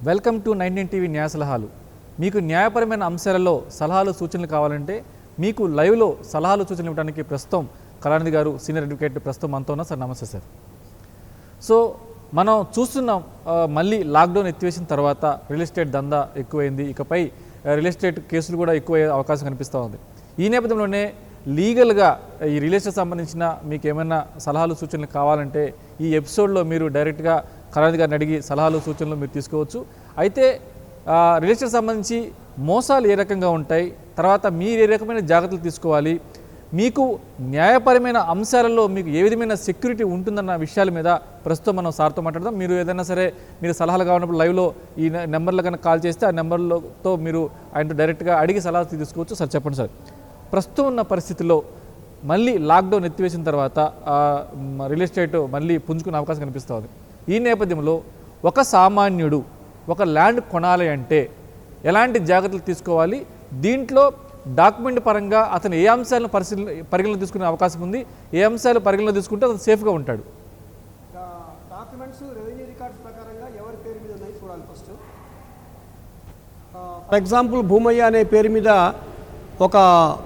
Welcome to 19 TV న్యాయ సలహాలు. మీకు న్యాయపరమైన అంశాలలో సలహాలు సూచనలు కావాలంటే మీకు లైవ్లో సలహాలు సూచనలు ఇవ్వడానికి ప్రస్తుతం కళానిధి గారు సీనియర్ అడ్వకేట్ ప్రస్తుతం మనతో ఉన్నారు. సార్ నమస్తే సార్. సో మనం చూస్తున్నాం, మళ్ళీ లాక్డౌన్ ఎత్తివేసిన తర్వాత రియల్ ఎస్టేట్ దందా ఎక్కువైంది. ఇకపై రియల్ ఎస్టేట్ కేసులు కూడా ఎక్కువ అవకాశం కనిపిస్తూ ఉంది. ఈ నేపథ్యంలోనే లీగల్గా ఈ రియల్ ఎస్టేట్ సంబంధించిన మీకు ఏమైనా సలహాలు సూచనలు కావాలంటే ఈ ఎపిసోడ్లో మీరు డైరెక్ట్గా కళానిధి గారిని అడిగి సలహాలు సూచనలు మీరు తీసుకోవచ్చు. అయితే రియల్ ఎస్టేట్ సంబంధించి మోసాలు ఏ రకంగా ఉంటాయి, తర్వాత మీరు ఏ రకమైన జాగ్రత్తలు తీసుకోవాలి, మీకు న్యాయపరమైన అంశాలలో మీకు ఏ విధమైన సెక్యూరిటీ ఉంటుందన్న విషయాల మీద ప్రస్తుతం మనం సార్తో మాట్లాడదాం. మీరు ఏదైనా సరే మీరు సలహాలు కావాలన్నప్పుడు లైవ్లో ఈ నెంబర్లో కనుక కాల్ చేస్తే ఆ నెంబర్లతో మీరు ఆయనతో డైరెక్ట్గా అడిగి సలహాలు తీసుకోవచ్చు. సార్ చెప్పండి సార్, ప్రస్తుతం ఉన్న పరిస్థితుల్లో మళ్ళీ లాక్డౌన్ ఎత్తివేసిన తర్వాత రియల్ ఎస్టేట్ మళ్ళీ పుంజుకునే అవకాశం కనిపిస్తుంది. ఈ నేపథ్యంలో ఒక సామాన్యుడు ఒక ల్యాండ్ కొనాలి అంటే ఎలాంటి జాగ్రత్తలు తీసుకోవాలి, దీంట్లో డాక్యుమెంట్ పరంగా అతను ఏ అంశాలను పరిగణలో తీసుకునే అవకాశం ఉంది, ఏ అంశాలు పరిగణలో తీసుకుంటే అతను సేఫ్గా ఉంటాడు? డాక్యుమెంట్స్ రెవెన్యూ రికార్డ్స్ ప్రకారంగా ఎవరి పేరు మీద ఉన్నాయి చూడాలి ఫస్ట్. ఫర్ ఎగ్జాంపుల్ భూమయ్య అనే పేరు మీద ఒక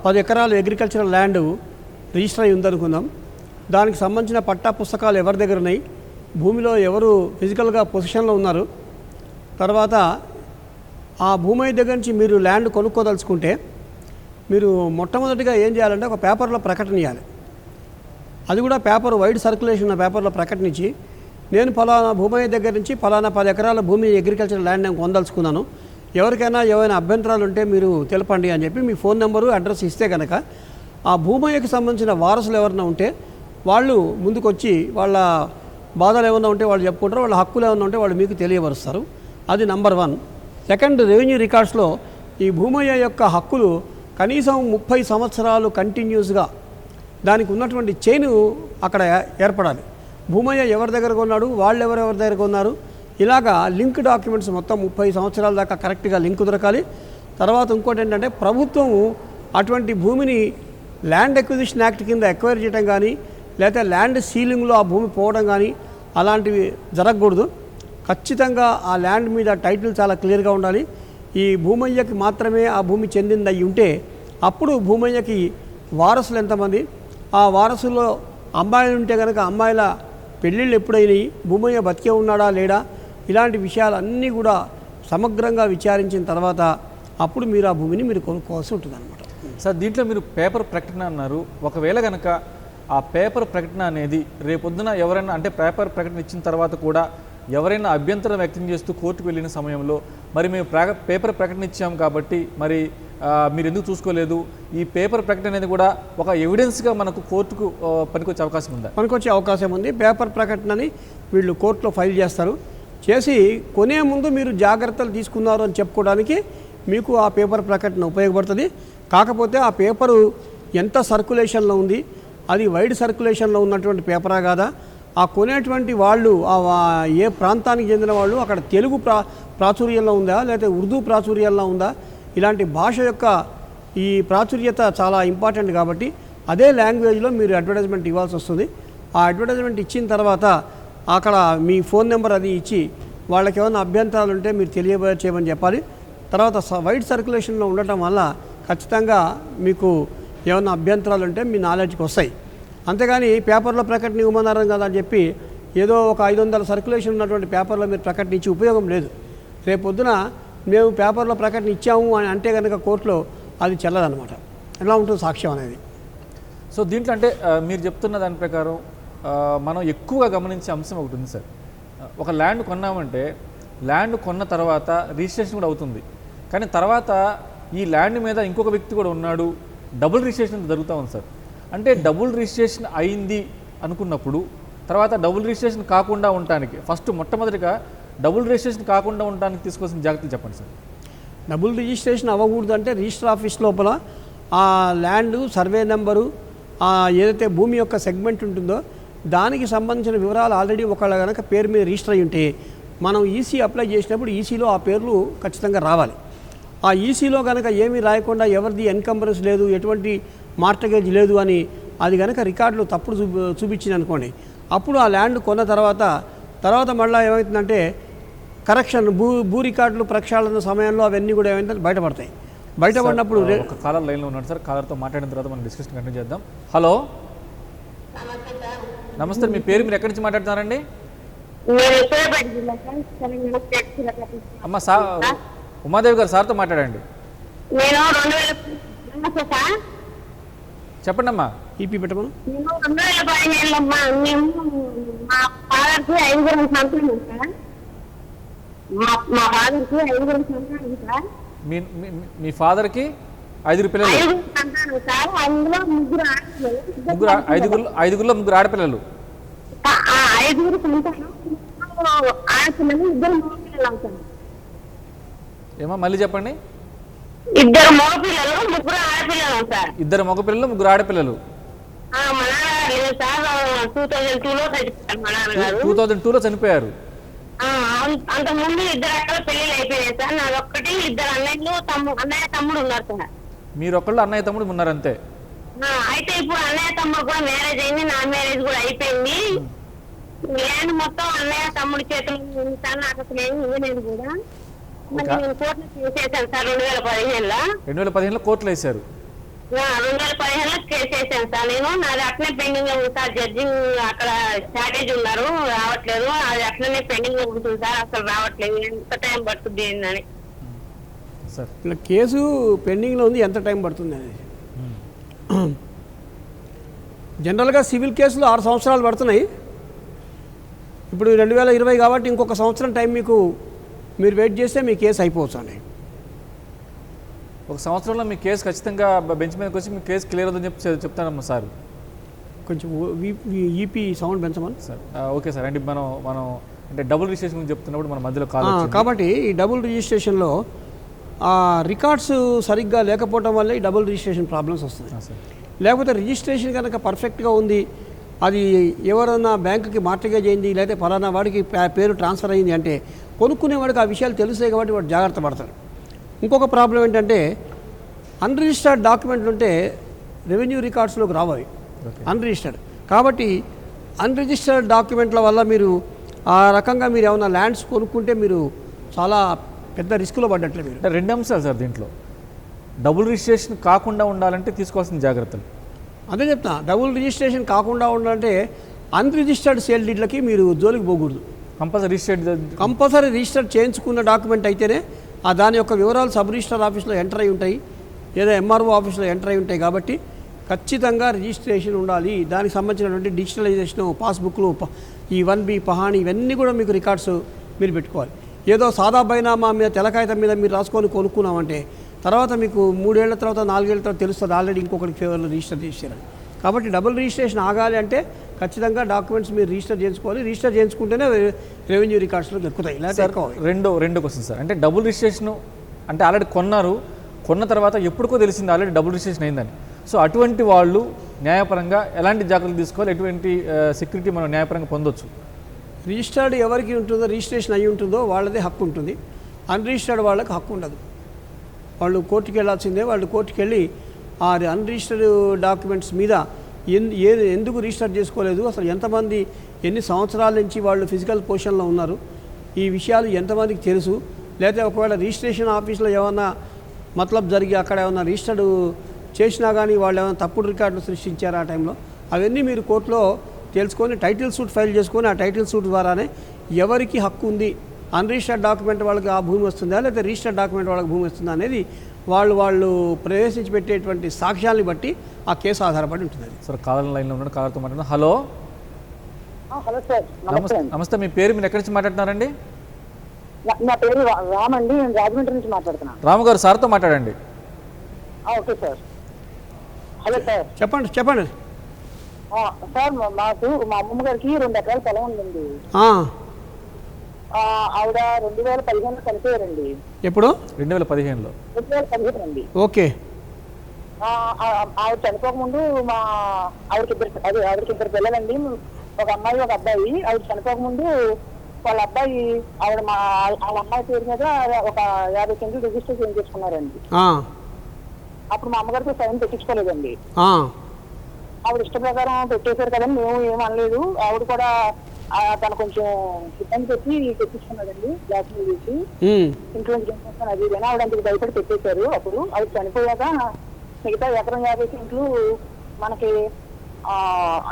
10 ఎకరాలు అగ్రికల్చరల్ ల్యాండ్ రిజిస్టర్ అయి ఉందనుకుందాం. దానికి సంబంధించిన పట్టా పుస్తకాలు ఎవరి దగ్గర ఉన్నాయి, భూమిలో ఎవరు ఫిజికల్గా పొజిషన్లో ఉన్నారు, తర్వాత ఆ భూమయ్య దగ్గర నుంచి మీరు ల్యాండ్ కొనుక్కోదలుచుకుంటే మీరు మొట్టమొదటిగా ఏం చేయాలంటే ఒక పేపర్లో ప్రకటన ఇవ్వాలి. అది కూడా పేపర్ వైడ్ సర్క్యులేషన్ ఉన్న పేపర్లో ప్రకటన ఇచ్చి, నేను ఫలానా భూమయ్య దగ్గర నుంచి ఫలానా 10 ఎకరాల భూమి అగ్రికల్చర్ ల్యాండ్ నేను కొనదలుచుకున్నాను, ఎవరికైనా ఏమైనా అభ్యంతరాలు ఉంటే మీరు తెలపండి అని చెప్పి మీ ఫోన్ నెంబరు అడ్రస్ ఇస్తే కనుక ఆ భూమయ్యకి సంబంధించిన వారసులు ఎవరైనా ఉంటే వాళ్ళు ముందుకొచ్చి వాళ్ళ బాధలు ఏమైనా ఉంటే వాళ్ళు చెప్పుకుంటారు, వాళ్ళ హక్కులు ఏమైనా ఉంటే వాళ్ళు మీకు తెలియపరుస్తారు. అది నంబర్ 1. సెకండ్, రెవెన్యూ రికార్డ్స్లో ఈ భూమయ్య యొక్క హక్కులు కనీసం 30 సంవత్సరాలు కంటిన్యూస్గా దానికి ఉన్నటువంటి చైన్ అక్కడ ఏర్పడాలి. భూమయ్య ఎవరి దగ్గర కొన్నాడు, వాళ్ళు ఎవరెవరి దగ్గర కొన్నారు, ఇలాగా లింక్ డాక్యుమెంట్స్ మొత్తం 30 సంవత్సరాల దాకా కరెక్ట్గా లింక్ దొరకాలి. తర్వాత ఇంకోటి ఏంటంటే ప్రభుత్వం అటువంటి భూమిని ల్యాండ్ అక్విజిషన్ యాక్ట్ కింద ఎక్వైర్ చేయడం కానీ లేకపోతే ల్యాండ్ సీలింగ్లో ఆ భూమి పోవడం కానీ అలాంటివి జరగకూడదు. ఖచ్చితంగా ఆ ల్యాండ్ మీద టైటిల్ చాలా క్లియర్గా ఉండాలి. ఈ భూమయ్యకి మాత్రమే ఆ భూమి చెందింది అయి ఉంటే అప్పుడు భూమయ్యకి వారసులు ఎంతమంది, ఆ వారసుల్లో అమ్మాయిలు ఉంటే కనుక అమ్మాయిల పెళ్ళిళ్ళు ఎప్పుడైనాయి, భూమయ్య బతికే ఉన్నాడా లేడా, ఇలాంటి విషయాలన్నీ కూడా సమగ్రంగా విచారించిన తర్వాత అప్పుడు మీరు ఆ భూమిని మీరు కొనుక్కోవాల్సి ఉంటుంది అనమాట. సార్, దీంట్లో మీరు పేపర్ ప్రకటన అన్నారు. ఒకవేళ కనుక ఆ పేపర్ ప్రకటన అనేది రేపొద్దున ఎవరైనా అంటే పేపర్ ప్రకటన ఇచ్చిన తర్వాత కూడా ఎవరైనా అభ్యంతరం వ్యక్తం చేస్తూ కోర్టుకు వెళ్ళిన సమయంలో మరి మేము పేపర్ ప్రకటన ఇచ్చాము కాబట్టి మరి మీరు ఎందుకు చూసుకోలేదు, ఈ పేపర్ ప్రకటన అనేది కూడా ఒక ఎవిడెన్స్గా మనకు కోర్టుకు పనికొచ్చే అవకాశం ఉందా? పనికొచ్చే అవకాశం ఉంది. పేపర్ ప్రకటనని వీళ్ళు కోర్టులో ఫైల్ చేస్తారు. చేసి కొనే ముందు మీరు జాగ్రత్తలు తీసుకున్నారు అని చెప్పుకోవడానికి మీకు ఆ పేపర్ ప్రకటన ఉపయోగపడుతుంది. కాకపోతే ఆ పేపరు ఎంత సర్క్యులేషన్లో ఉంది, అది వైడ్ సర్క్యులేషన్లో ఉన్నటువంటి పేపరా కాదా, ఆ కొనేటువంటి వాళ్ళు ఏ ప్రాంతానికి చెందిన వాళ్ళు అక్కడ తెలుగు ప్రాచుర్యంలో ఉందా లేకపోతే ఉర్దూ ప్రాచుర్యంలో ఉందా, ఇలాంటి భాష యొక్క ఈ ప్రాచుర్యత చాలా ఇంపార్టెంట్ కాబట్టి అదే లాంగ్వేజ్లో మీరు అడ్వర్టైజ్మెంట్ ఇవ్వాల్సి వస్తుంది. ఆ అడ్వర్టైజ్మెంట్ ఇచ్చిన తర్వాత అక్కడ మీ ఫోన్ నెంబర్ అది ఇచ్చి వాళ్ళకి ఏమైనా అభ్యంతరాలు ఉంటే మీరు తెలియచేయమని చెప్పాలి. తర్వాత వైడ్ సర్క్యులేషన్లో ఉండటం వల్ల ఖచ్చితంగా మీకు ఏమైనా అభ్యంతరాలు ఉంటే మీ నాలెడ్జ్కి వస్తాయి. అంతేగాని పేపర్లో ప్రకటన ఇవ్వమన్నారు కదా అని చెప్పి ఏదో ఒక 500 సర్క్యులేషన్ ఉన్నటువంటి పేపర్లో మీరు ప్రకటన ఇచ్చి ఉపయోగం లేదు. రేపొద్దున మేము పేపర్లో ప్రకటన ఇచ్చాము అని అంటే కనుక కోర్టులో అది చెల్లదనమాట. ఎలా ఉంటుంది సాక్ష్యం అనేది. సో దీంట్లో అంటే మీరు చెప్తున్న దాని ప్రకారం మనం ఎక్కువగా గమనించే అంశం ఒకటి ఉంది సార్. ఒక ల్యాండ్ కొన్నామంటే ల్యాండ్ కొన్న తర్వాత రిజిస్ట్రేషన్ కూడా అవుతుంది, కానీ తర్వాత ఈ ల్యాండ్ మీద ఇంకొక వ్యక్తి కూడా ఉన్నాడు, డబుల్ రిజిస్ట్రేషన్ జరుగుతూ ఉంది సార్. అంటే డబుల్ రిజిస్ట్రేషన్ అయింది అనుకున్నప్పుడు తర్వాత డబుల్ రిజిస్ట్రేషన్ కాకుండా ఉండటానికి మొట్టమొదటిగా డబుల్ రిజిస్ట్రేషన్ కాకుండా ఉండటానికి తీసుకోవాల్సిన జాగ్రత్తలు చెప్పండి సార్. డబుల్ రిజిస్ట్రేషన్ అవ్వకూడదు అంటే రిజిస్టర్ ఆఫీస్ లోపల ఆ ల్యాండ్ సర్వే నెంబరు ఏదైతే భూమి యొక్క సెగ్మెంట్ ఉంటుందో దానికి సంబంధించిన వివరాలు ఆల్రెడీ ఒకళ్ళ కనుక పేరు మీద రిజిస్టర్ అయ్యి ఉంటే మనం ఈసీ అప్లై చేసినప్పుడు ఈసీలో ఆ పేర్లు ఖచ్చితంగా రావాలి. ఆ ఈసీలో కనుక ఏమీ రాయకుండా ఎవరిది ఎన్కంబరెన్స్ లేదు, ఎటువంటి మార్టగేజ్ లేదు అని అది కనుక రికార్డులో తప్పుడు చూపించింది అనుకోండి, అప్పుడు ఆ ల్యాండ్ కొన్న తర్వాత మళ్ళీ ఏమవుతుందంటే కరెక్షన్ భూ రికార్డులు ప్రక్షాళన సమయంలో అవన్నీ కూడా ఏమైందంటే బయటపడతాయి. బయటపడినప్పుడు ఒక కాలర్ లైన్లో ఉన్నాడు సార్. కాలర్తో మాట్లాడిన తర్వాత మనం డిస్కషన్ కంటిన్యూ చేద్దాం. హలో, నమస్తే. మీ పేరు, మీరు ఎక్కడి నుంచి మాట్లాడుతున్నారండి? అమ్మ ఉమాదేవి గారు, సార్తో మాట్లాడండి. చెప్పండి అమ్మా. ఈపీ పెట్టమను. నేను 2015లో మేము మా ఫాదర్కి 5 సంతానం సార్. మా ఫాదర్కి 5 సంతానం సార్. మీ ఫాదర్కి 5 పిల్లలు? 5 సంతానం సార్. అందులో 3 ఆడపిల్లలు. ఐదుగురులో 3 ఆడపిల్లలు. 5 సంతానం, ఆడపిల్లలు, 2 మగపిల్లలు అవుతారు. ఏమో మళ్ళీ చెప్పండి. 2 మగపిల్లలు, 3 ఆడపిల్లలు అవుతారు. 2 మగపిల్లలు, 3 ఆడపిల్లలు. మా నాన్నగారు లేదు సార్, 2002లో చచ్చిపోయారు మా నాన్నగారు. 2002లో చనిపోయారు. అంతకుముందు 2 అక్కల పెళ్లిళ్ళు అయిపోయాయి సార్. నాదొక్కటి, 2 అన్నయ్యలు, అన్నయ్య తమ్ముడు ఉన్నారు సార్. మీరు ఒకళ్ళు అన్నయ్య తమ్ముడు ఉన్నారు అంతే? అయితే ఇప్పుడు అన్నయ్య తమ్ముడు కూడా మ్యారేజ్ అయింది, నా మ్యారేజ్ కూడా అయిపోయింది. ల్యాండ్ మొత్తం అన్నయ్య తమ్ముడి చేతులు ఉంది సార్. నాకు అసలు ఏమి ఇవ్వలేదు కూడా. మళ్ళీ నేను కోర్టులో కేసు వేసాను సార్ 2015లో. 2015లో కోర్టులో వేశారు? 2015లో కేసు వేసాను సార్ నేను. నాది అట్లనే పెండింగ్ లో ఉంది సార్. జడ్జి అక్కడ షార్టేజ్ ఉన్నారు, రావట్లేదు. అది అట్లనే పెండింగ్ లో ఉంటుంది సార్, అసలు రావట్లేదు. ఎంత టైం పడుతుంది అని సార్. ఇలా కేసు పెండింగ్లో ఉంది, ఎంత టైం పడుతుంది అనేది. జనరల్గా సివిల్ కేసులు 6 సంవత్సరాలు పడుతున్నాయి. ఇప్పుడు 2020 కాబట్టి ఇంకొక సంవత్సరం టైం మీరు వెయిట్ చేస్తే మీ కేసు అయిపోవచ్చు అండి. 1 సంవత్సరంలో మీ కేసు ఖచ్చితంగా బెంచ్ మీదకి వచ్చి మీ కేసు క్లియర్ అవుతుందని చెప్తానమ్మా సార్. కొంచెం ఈపీ సౌండ్ పెంచమని సార్. Okay sir. అంటే మనం అంటే డబుల్ రిజిస్ట్రేషన్ గురించి చెప్తున్నప్పుడు మన మధ్యలో కాల్ కాబట్టి ఈ డబుల్ రిజిస్ట్రేషన్లో రికార్డ్స్ సరిగ్గా లేకపోవడం వల్ల ఈ డబుల్ రిజిస్ట్రేషన్ ప్రాబ్లమ్స్ వస్తుంది. లేకపోతే రిజిస్ట్రేషన్ కనుక పర్ఫెక్ట్గా ఉంది, అది ఎవరన్నా బ్యాంకుకి మార్టిగేజ్ అయింది, లేకపోతే ఫలానా వాడికి పేరు ట్రాన్స్ఫర్ అయింది అంటే కొనుక్కునేవాడికి ఆ విషయాలు తెలుస్తాయి కాబట్టి వాడు జాగ్రత్త పడతాడు. ఇంకొక ప్రాబ్లం ఏంటంటే అన్రిజిస్టర్డ్ డాక్యుమెంట్లు ఉంటే రెవెన్యూ రికార్డ్స్లోకి రావాలి, అన్రిజిస్టర్డ్. కాబట్టి అన్రిజిస్టర్డ్ డాక్యుమెంట్ల వల్ల మీరు ఆ రకంగా మీరు ఏమైనా ల్యాండ్స్ కొనుక్కుంటే మీరు చాలా పెద్ద రిస్క్లో పడ్డట్లే. మీరు 2 అంశాలు సార్ దీంట్లో. డబుల్ రిజిస్ట్రేషన్ కాకుండా ఉండాలంటే తీసుకోవాల్సిన జాగ్రత్తలు అదే చెప్తా. డబుల్ రిజిస్ట్రేషన్ కాకుండా ఉండాలంటే అన్రిజిస్టర్డ్ సేల్ డీడ్లకి మీరు జోలికి పోకూడదు. కంపల్సరీ రిజిస్టర్ చేయించుకున్న డాక్యుమెంట్ అయితేనే దాని యొక్క వివరాలు సబ్ రిజిస్టర్ ఆఫీస్లో ఎంటర్ అయి ఉంటాయి, లేదా ఎంఆర్ఓ ఆఫీస్లో ఎంటర్ అయి ఉంటాయి. కాబట్టి ఖచ్చితంగా రిజిస్ట్రేషన్ ఉండాలి. దానికి సంబంధించినటువంటి డిజిటలైజేషన్, పాస్బుక్లు, ఈ 1B పహాణి, ఇవన్నీ కూడా మీకు రికార్డ్స్ మీరు పెట్టుకోవాలి. ఏదో సాదా బైనామా మీద తెలకాయితం మీద మీరు రాసుకొని కొనుక్కున్నామంటే తర్వాత మీకు 3 ఏళ్ల తర్వాత 4 ఏళ్ల తర్వాత తెలుస్తుంది ఆల్రెడీ ఇంకొకటి ఫేవర్లో రిజిస్టర్ చేశారని. కాబట్టి డబుల్ రిజిస్ట్రేషన్ ఆగాలి అంటే ఖచ్చితంగా డాక్యుమెంట్స్ మీరు రిజిస్టర్ చేసుకోవాలి. రిజిస్టర్ చేసుకుంటేనే రెవెన్యూ రికార్డ్స్లోకి ఎక్కుతాయి. రెండు క్వశ్చన్ సార్. అంటే డబుల్ రిజిస్ట్రేషన్ అంటే ఆల్రెడీ కొన్న తర్వాత ఎప్పుడుకో తెలిసింది ఆల్రెడీ డబుల్ రిజిస్ట్రేషన్ అయిందని. సో అటువంటి వాళ్ళు న్యాయపరంగా ఎలాంటి జాగ్రత్తలు తీసుకోవాలి, ఎటువంటి సెక్యూరిటీ మనం న్యాయపరంగా పొందొచ్చు? రిజిస్టర్డ్ ఎవరికి ఉంటుందో, రిజిస్ట్రేషన్ అయ్యి ఉంటుందో వాళ్ళదే హక్కు ఉంటుంది. అన్రిజిస్టర్డ్ వాళ్ళకి హక్కు ఉండదు. వాళ్ళు కోర్టుకి వెళ్ళాల్సిందే. వాళ్ళు కోర్టుకి వెళ్ళి ఆ అన్రిజిస్టర్డ్ డాక్యుమెంట్స్ మీద ఎందుకు రిజిస్టర్ చేసుకోలేదు, అసలు ఎంతమంది ఎన్ని సంవత్సరాల నుంచి వాళ్ళు ఫిజికల్ పొజిషన్లో ఉన్నారు, ఈ విషయాలు ఎంతమందికి తెలుసు, లేదా ఒకవేళ రిజిస్ట్రేషన్ ఆఫీస్లో ఏమన్నా మతలబ్ జరిగి అక్కడ ఏమన్నా రిజిస్టర్డ్ చేసినా కానీ వాళ్ళు ఏమైనా తప్పుడు రికార్డులు సృష్టించారు ఆ టైంలో, అవన్నీ మీరు కోర్టులో తెలుసుకొని టైటిల్ సూట్ ఫైల్ చేసుకొని ఆ టైటిల్ సూట్ ద్వారానే ఎవరికి హక్కు ఉంది, అన్రిజిస్టర్డ్ డాక్యుమెంట్ వాళ్ళకి ఆ భూమి వస్తుందా లేదా రిజిస్టర్డ్ డాక్యుమెంట్ వాళ్ళకి భూమి వస్తుందా అనేది వాళ్ళు ప్రవేశించి పెట్టేటువంటి సాక్ష్యాన్ని బట్టి ఆ కేసు ఆధారపడి ఉంటుంది. సార్ కాలర్ లైన్లో ఉన్నాడు, కాలర్తో మాట్లాడుతున్నా. Hello sir. నమస్తే. మీ పేరు, మీరు ఎక్కడి నుంచి మాట్లాడుతున్నారండి? నా పేరు రామ్ అండి, నేను రాజమండ్రి నుంచి మాట్లాడుతున్నాను. రాము గారు, సార్తో మాట్లాడండి. Okay sir. Hello sir. చెప్పండి. సార్ మాకు మా అమ్మమ్మ గారికి 2 ఎకరాల పొలం ఉందండి. ఆవిడ 2015లో చనిపోయారండి. ఎప్పుడు? 2015లో. 2015 అండి. ఓకే. ఆవిడ చనిపోకముందు ఆవిడకి ఇద్దరు పిల్లలండి, ఒక అమ్మాయి ఒక అబ్బాయి. ఆవిడ చనిపోకముందు వాళ్ళ అబ్బాయి వాళ్ళ అమ్మాయి పేరు మీద ఒక 50 సెంట్లు రిజిస్టర్ చేయించుకున్నారండి. అప్పుడు మా అమ్మగారితో సైన్ పెట్టించుకోలేదండి. ఆవిడ ఇష్ట ప్రకారం పెట్టేశారు కదండి, మేము ఏమనలేదు. ఆవిడ కూడా తను కొంచెం ఇబ్బంది పెట్టి తెప్పించుకున్నాడండి గ్యాస్ మీద చేసి ఇంట్లో నుంచి పంపిస్తాను అది ఇదేనా ఆవిడ అందుకు భయపడి పెట్టేశారు. అప్పుడు ఆవిడ చనిపోయాక మిగతా ఎకరం 50 సెంట్లు మనకి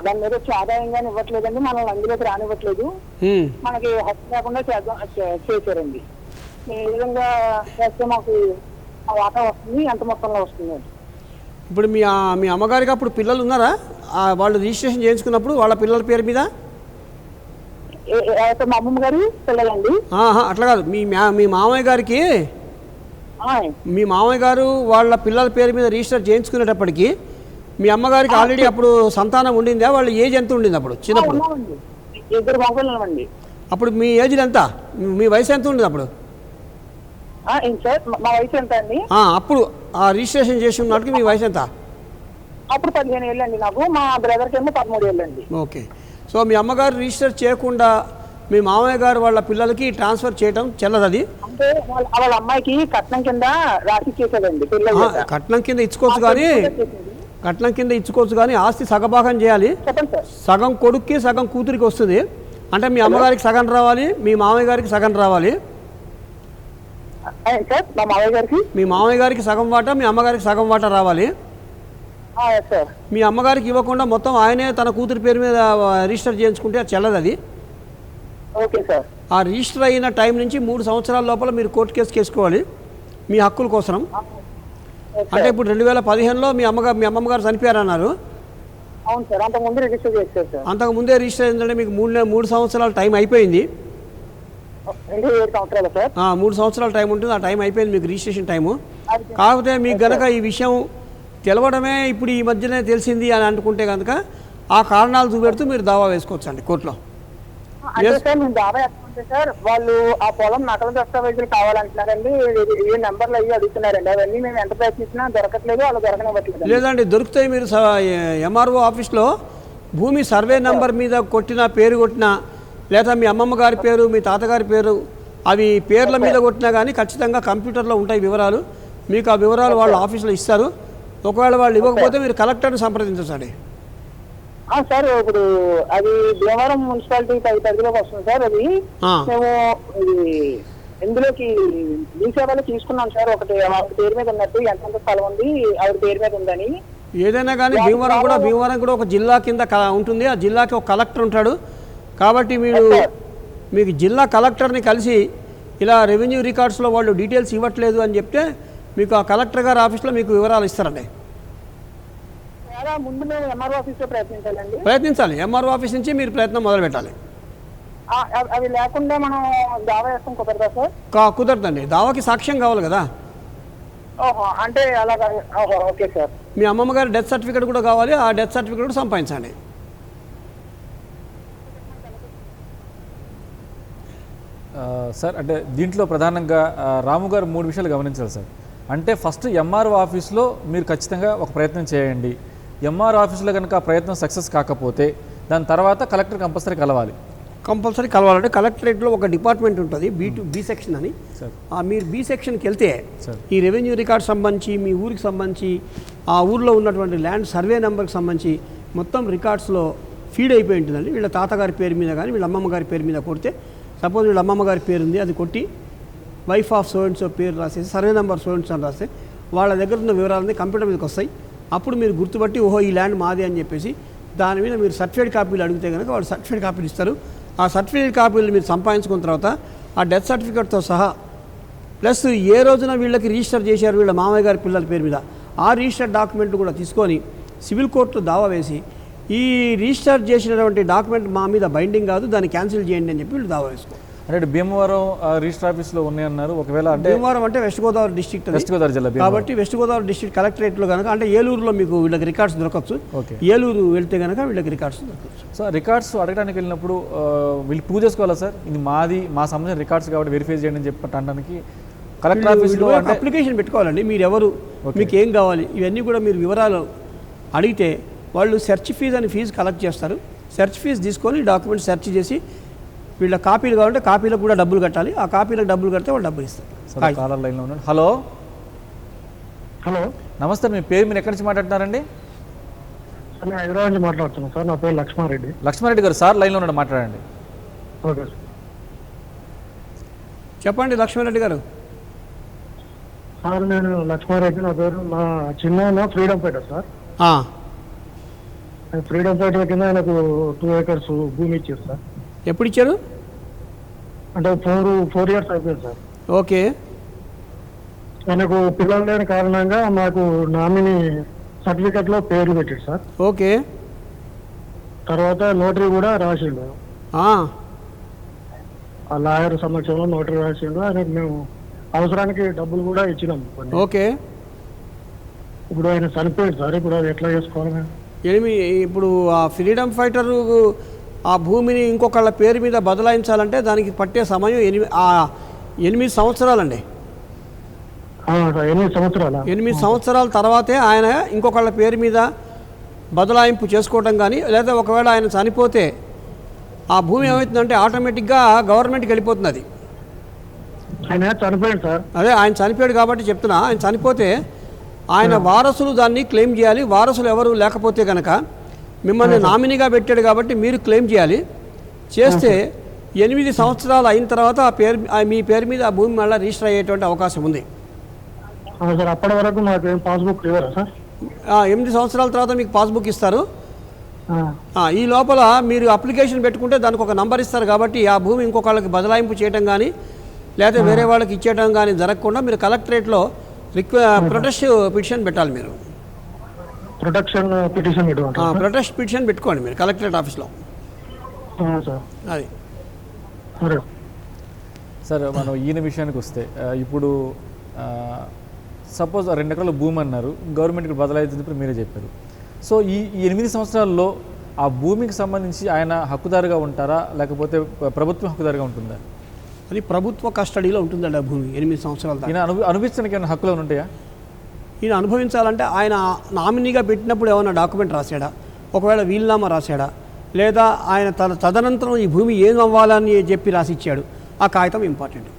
దాని మీద వచ్చి ఆదాయంగానే ఇవ్వట్లేదండి, మనల్ని అందులోకి రానివ్వట్లేదు, మనకి హక్కు లేకుండా చేశారండి. ఈ విధంగా చేస్తే మాకు ఆ వాటా వస్తుంది, ఎంత మొత్తంలో వస్తుంది. ఇప్పుడు మీ అమ్మగారికి అప్పుడు పిల్లలు ఉన్నారా? వాళ్ళు రిజిస్ట్రేషన్ చేయించుకున్నప్పుడు వాళ్ళ పిల్లల పేరు మీద? మా అమ్మమ్మ గారు పిల్లలండి. అట్లా కాదు, మీ మామయ్య గారికి, మీ మామయ్య గారు వాళ్ళ పిల్లల పేరు మీద రిజిస్టర్ చేయించుకునేటప్పటికి మీ అమ్మగారికి ఆల్రెడీ అప్పుడు సంతానం ఉండిందా? వాళ్ళ ఏజ్ ఎంత ఉండింది అప్పుడు చిన్నప్పుడు? 2 మగపిల్లలండి. అప్పుడు మీ ఏజ్ ఎంత, మీ వయసు ఎంత ఉండేది అప్పుడు? సార్ మా వయసు ఎంత అండి? అప్పుడు ఆ రిజిస్ట్రేషన్ చేసి ఉన్నట్టుకి మీ వయసు ఎంత? అప్పుడు 15 ఏళ్ళు అండి నాకు, మా బ్రదర్కి ఏమో 13 ఏళ్ళు అండి. ఓకే. సో మీ అమ్మగారు రిజిస్టర్ చేయకుండా మీ మామయ్య గారు వాళ్ళ పిల్లలకి ట్రాన్స్ఫర్ చేయడం చెల్లదు అది? అంటే వాళ్ళ అమ్మాయికి కట్నం కింద రాసి చేసేదండి. కట్నం కింద ఇచ్చుకోవచ్చు కానీ ఆస్తి సగభాగం చేయాలి. సగం కొడుక్కి సగం కూతురికి వస్తుంది. అంటే మీ అమ్మగారికి సగం రావాలి, మీ మామయ్య గారికి సగం రావాలి. మీ మామయ్య గారికి సగం వాటా, మీ అమ్మగారికి సగం వాటా రావాలి. మీ అమ్మగారికి ఇవ్వకుండా మొత్తం ఆయనే తన కూతురి పేరు మీద రిజిస్టర్ చేయించుకుంటే అది చెల్లదు అది. Okay sir. ఆ రిజిస్టర్ అయిన టైం నుంచి 3 సంవత్సరాల లోపల మీరు కోర్టు కేసు చేసుకోవాలి మీ హక్కుల కోసం. అంటే ఇప్పుడు 2015లో మీ అమ్మమ్మ గారు చనిపోయారన్నారు. అవును సార్, అంతకుముందే రిజిస్టర్ చేశారు సార్. అంతకుముందే రిజిస్టర్ అయిందంటే మీకు 3 సంవత్సరాల టైం అయిపోయింది. 7 సంవత్సరాలు సార్. 3 సంవత్సరాల టైం ఉంటుంది, ఆ టైం అయిపోయింది మీకు రిజిస్ట్రేషన్ టైము. కాకపోతే మీకు గనక ఈ విషయం తెలవడమే ఇప్పుడు ఈ మధ్యనే తెలిసింది అని అనుకుంటే కనుక ఆ కారణాలు చూపెడుతూ మీరు దావా వేసుకోవచ్చు అండి కోర్టులో. అంటే సార్ మేము దావా వేసుకుంటే సార్ వాళ్ళు ఆ పొలం నకలు దస్తావేజులు కావాలంటున్నారండి, ఏ నెంబర్లు అయ్యి అడుగుతున్నారండి. అవన్నీ మేము ఎంత ప్రయత్నించినా దొరకట్లేదు, వాళ్ళు దొరకనివ్వట్లేదు. లేదండి, దొరుకుతాయి. మీరు ఎంఆర్ఓ ఆఫీస్లో భూమి సర్వే నెంబర్ మీద పేరు కొట్టినా, లేదా మీ అమ్మమ్మ గారి పేరు, మీ తాతగారి పేరు, అవి పేర్ల మీద కొట్టినా కానీ ఖచ్చితంగా కంప్యూటర్లో ఉంటాయి వివరాలు. మీకు ఆ వివరాలు వాళ్ళు ఆఫీస్లో ఇస్తారు. ఒకవేళ వాళ్ళు ఇవ్వకపోతే మీరు కలెక్టర్ని సంప్రదించండి. సార్ ఇప్పుడు అది భీమవరం మున్సిపాలిటీ పరిధిలోకి వస్తుంది సార్. అది మేము ఇందులోకి మీ సేవలో తీసుకున్నాం సార్. ఒకటి ఆవిడ పేరు మీద ఉన్నట్టు ఎంత స్థలం ఉంది ఆవిడ పేరు మీద ఉందని. ఏదైనా కానీ భీమవరం కూడా ఒక జిల్లా కింద ఉంటుంది. ఆ జిల్లాకి ఒక కలెక్టర్ ఉంటాడు. కాబట్టి మీకు జిల్లా కలెక్టర్ని కలిసి ఇలా రెవెన్యూ రికార్డ్స్లో వాళ్ళు డీటెయిల్స్ ఇవ్వట్లేదు అని చెప్తే మీకు ఆ కలెక్టర్ గారి ఆఫీస్లో మీకు వివరాలు ఇస్తారండి. ముందు మేము ఎంఆర్ఓ ఆఫీస్లో ప్రయత్నించాలి. ఎంఆర్ఓ ఆఫీస్ నుంచి మీరు ప్రయత్నం మొదలు పెట్టాలి. అవి లేకుండా మనం దావా వేస్తాం కుదరదా సార్? కుదరదండి, దావాకి సాక్ష్యం కావాలి కదా. అంటే అలాగా. Okay sir. మీ అమ్మమ్మ గారి డెత్ సర్టిఫికేట్ కూడా కావాలి. ఆ డెత్ సర్టిఫికేట్ కూడా సంపాదించండి. సార్ అంటే దీంట్లో ప్రధానంగా రాము గారు 3 విషయాలు గమనించాలి సార్. అంటే ఫస్ట్ ఎంఆర్ఓ ఆఫీస్లో మీరు ఖచ్చితంగా ఒక ప్రయత్నం చేయండి. ఎంఆర్ఓ ఆఫీస్లో కనుక ఆ ప్రయత్నం సక్సెస్ కాకపోతే దాని తర్వాత కలెక్టర్ కంపల్సరీ కలవాలంటే కలెక్టరేట్లో ఒక డిపార్ట్మెంట్ ఉంటుంది, బి సెక్షన్ అని. మీరు బి సెక్షన్కి వెళ్తే ఈ రెవెన్యూ రికార్డ్ సంబంధించి, మీ ఊరికి సంబంధించి, ఆ ఊరిలో ఉన్నటువంటి ల్యాండ్ సర్వే నెంబర్కి సంబంధించి మొత్తం రికార్డ్స్లో ఫీడ్ అయిపోయి ఉంటుందండి. వీళ్ళ తాతగారి పేరు మీద కానీ వీళ్ళ అమ్మమ్మ గారి పేరు మీద కొడితే, సపోజ్ వీళ్ళ అమ్మమ్మ గారి పేరు ఉంది, అది కొట్టి wife of so and so పేరు రాసేసి survey number so and so అని రాస్తే వాళ్ళ దగ్గర ఉన్న వివరాలన్నీ కంప్యూటర్ మీదకి వస్తాయి. అప్పుడు మీరు గుర్తుపట్టి ఓహో ఈ ల్యాండ్ మాదే అని చెప్పేసి దాని మీద మీరు సర్టిఫికేట్ కాపీలు అడిగితే కనుక వాళ్ళు సర్టిఫికేట్ కాపీలు ఇస్తారు. ఆ సర్టిఫికేట్ కాపీలు మీరు సంపాదించుకున్న తర్వాత ఆ డెత్ సర్టిఫికేట్తో సహా ప్లస్ ఏ రోజున వీళ్ళకి రిజిస్టర్ చేశారు వీళ్ళ మామయ్య గారి పిల్లల పేరు మీద ఆ రిజిస్టర్ డాక్యుమెంట్ కూడా తీసుకొని సివిల్ కోర్టులో దావా వేసి ఈ రిజిస్టర్ చేసినటువంటి డాక్యుమెంట్ మా మీద బైండింగ్ కాదు, దాన్ని క్యాన్సిల్ చేయండి అని చెప్పి వీళ్ళు దావా వేసుకోవాలి. అంటే భీమవరం రిజిస్టర్ ఆఫీస్లో ఉన్నాయన్నారు. ఒకవేళ అంటే భీమవరం అంటే west Godavari district, west Godavari జిల్లా కాబట్టి వెస్ట్ గోదావరి డిస్ట్రిక్ట్ కలెక్టరేట్లో కనుక అంటే ఏలూరులో మీకు వీళ్ళకి రికార్డ్స్ దొరకచ్చు. ఏలూరు వెళ్తే కనుక వీళ్ళకి రికార్డ్స్ దొరకచ్చు. సో రికార్డ్స్ అడగడానికి వెళ్ళినప్పుడు వీళ్ళు ప్రూవ్ చేసుకోవాలా సార్, ఇది మాది, మా సంబంధించిన రికార్డ్స్ కాబట్టి వెరిఫై చేయండి అని చెప్పి అనడానికి కలెక్టర్ ఆఫీస్లో అప్లికేషన్ పెట్టుకోవాలండి. మీరు ఎవరు, మీకు ఏం కావాలి, ఇవన్నీ కూడా మీరు వివరాలు అడిగితే వాళ్ళు సెర్చ్ ఫీజు అని ఫీజు కలెక్ట్ చేస్తారు. సెర్చ్ ఫీజు తీసుకొని డాక్యుమెంట్ సెర్చ్ చేసి వీళ్ళ కాపీలు కావాలంటే కాపీలకు కూడా డబ్బులు కట్టాలి. ఆ కాపీలకు డబ్బులు కడితే వాళ్ళు డబ్బులు ఇస్తారు. కాలర్ లైన్లో ఉన్నాడు. హలో నమస్తే, మీ పేరు, మీరు ఎక్కడి నుంచి మాట్లాడుతున్నారండి? నేను హైదరాబాద్ నుంచి మాట్లాడుతున్నాను సార్. నా పేరు లక్ష్మారెడ్డి. లక్ష్మారెడ్డి గారు సార్ లైన్లో ఉన్నాడు, మాట్లాడండి. Okay sir. చెప్పండి లక్ష్మీరెడ్డి గారు. సార్ నేను లక్ష్మారెడ్డి నా పేరు. మా చిన్న ఫ్రీడమ్ ఫైటర్ సార్. ఆ, ఫ్రీడమ్ ఫైటర్ కింద ఆయనకు 2 acres భూమి ఇచ్చారు సార్. ఎప్పుడు ఇచ్చారు? అంటే 4 years అయిపోయింది సార్. ఓకే. ఆయనకు పిల్లలు లేని కారణంగా మాకు నామినీ సర్టిఫికెట్ లో పేర్లు పెట్టాడు సార్. ఓకే. తర్వాత నోటరీ కూడా రాసిండు. ఆ, ఆ లాయర్ సమక్షంలో నోటరీ రాసిండు. ఆయనకు మేము అవసరానికి డబ్బులు కూడా ఇచ్చినాం కొన్ని. ఓకే. ఇప్పుడు ఆయన చనిపోయాడు సార్. ఇప్పుడు అది ఎట్లా చేసుకోవాలి మేము? ఇప్పుడు ఆ ఫ్రీడమ్ ఫైటర్ ఆ భూమిని ఇంకొకళ్ళ పేరు మీద బదలాయించాలంటే దానికి పట్టే సమయం 8 సంవత్సరాలండి. 8 సంవత్సరాల 8 సంవత్సరాల తర్వాతే ఆయన ఇంకొకళ్ళ పేరు మీద బదలాయింపు చేసుకోవటం కానీ, లేదా ఒకవేళ ఆయన చనిపోతే ఆ భూమి ఏమవుతుందంటే ఆటోమేటిక్గా గవర్నమెంట్కి వెళ్ళిపోతుంది అది. ఆయన చనిపోయాడు సార్. అదే ఆయన చనిపోయాడు కాబట్టి చెప్తున్నా. ఆయన చనిపోతే ఆయన వారసులు దాన్ని క్లెయిమ్ చేయాలి. వారసులు ఎవరు లేకపోతే కనుక మిమ్మల్ని నామినీగా పెట్టాడు కాబట్టి మీరు క్లెయిమ్ చేయాలి. చేస్తే 8 సంవత్సరాలు అయిన తర్వాత మీ పేరు మీద ఆ భూమి మళ్ళీ రిజిస్టర్ అయ్యేటువంటి అవకాశం ఉంది. సార్ అప్పటి వరకు మాకు ఏం పాస్బుక్ ఇవ్వరా సార్? 8 సంవత్సరాల తర్వాత మీకు పాస్బుక్ ఇస్తారు. ఈ లోపల మీరు అప్లికేషన్ పెట్టుకుంటే దానికి ఒక నంబర్ ఇస్తారు కాబట్టి ఆ భూమి ఇంకొకళ్ళకి బదలాయింపు చేయడం కానీ లేదా వేరే వాళ్ళకి ఇచ్చేయడం కానీ జరగకుండా మీరు కలెక్టరేట్లో ప్రొటెస్ట్ పిటిషన్ పెట్టాలి. మీరు ప్రొటెక్షన్ పిటిషన్ ప్రొటెస్ట్ పిటిషన్ పెట్టుకోండి మీరు కలెక్టరేట్ ఆఫీస్లో. సార్ అది సరే సార్. మనం ఈయన విషయానికి వస్తే ఇప్పుడు సపోజ్ 2 ఎకరాల భూమి అన్నారు, గవర్నమెంట్కి బదలాయించింది ఇప్పుడు మీరే చెప్పారు. సో ఈ 8 సంవత్సరాల్లో ఆ భూమికి సంబంధించి ఆయన హక్కుదారుగా ఉంటారా లేకపోతే ప్రభుత్వం హక్కుదారుగా ఉంటుందా? అది ప్రభుత్వ కస్టడీలో ఉంటుందండి ఆ భూమి 8 సంవత్సరాల దాకా. ఈయన అనుభవించడానికి ఏమైనా హక్కులు ఉంటాయా? ఈయన అనుభవించాలంటే ఆయన నామినీగా పెట్టినప్పుడు ఏమైనా డాక్యుమెంట్ రాశాడా, ఒకవేళ వీలునామా రాశాడా, లేదా ఆయన తదనంతరం ఈ భూమి ఏం అవ్వాలని చెప్పి రాసిచ్చాడు, ఆ కాగితం ఇంపార్టెంట్.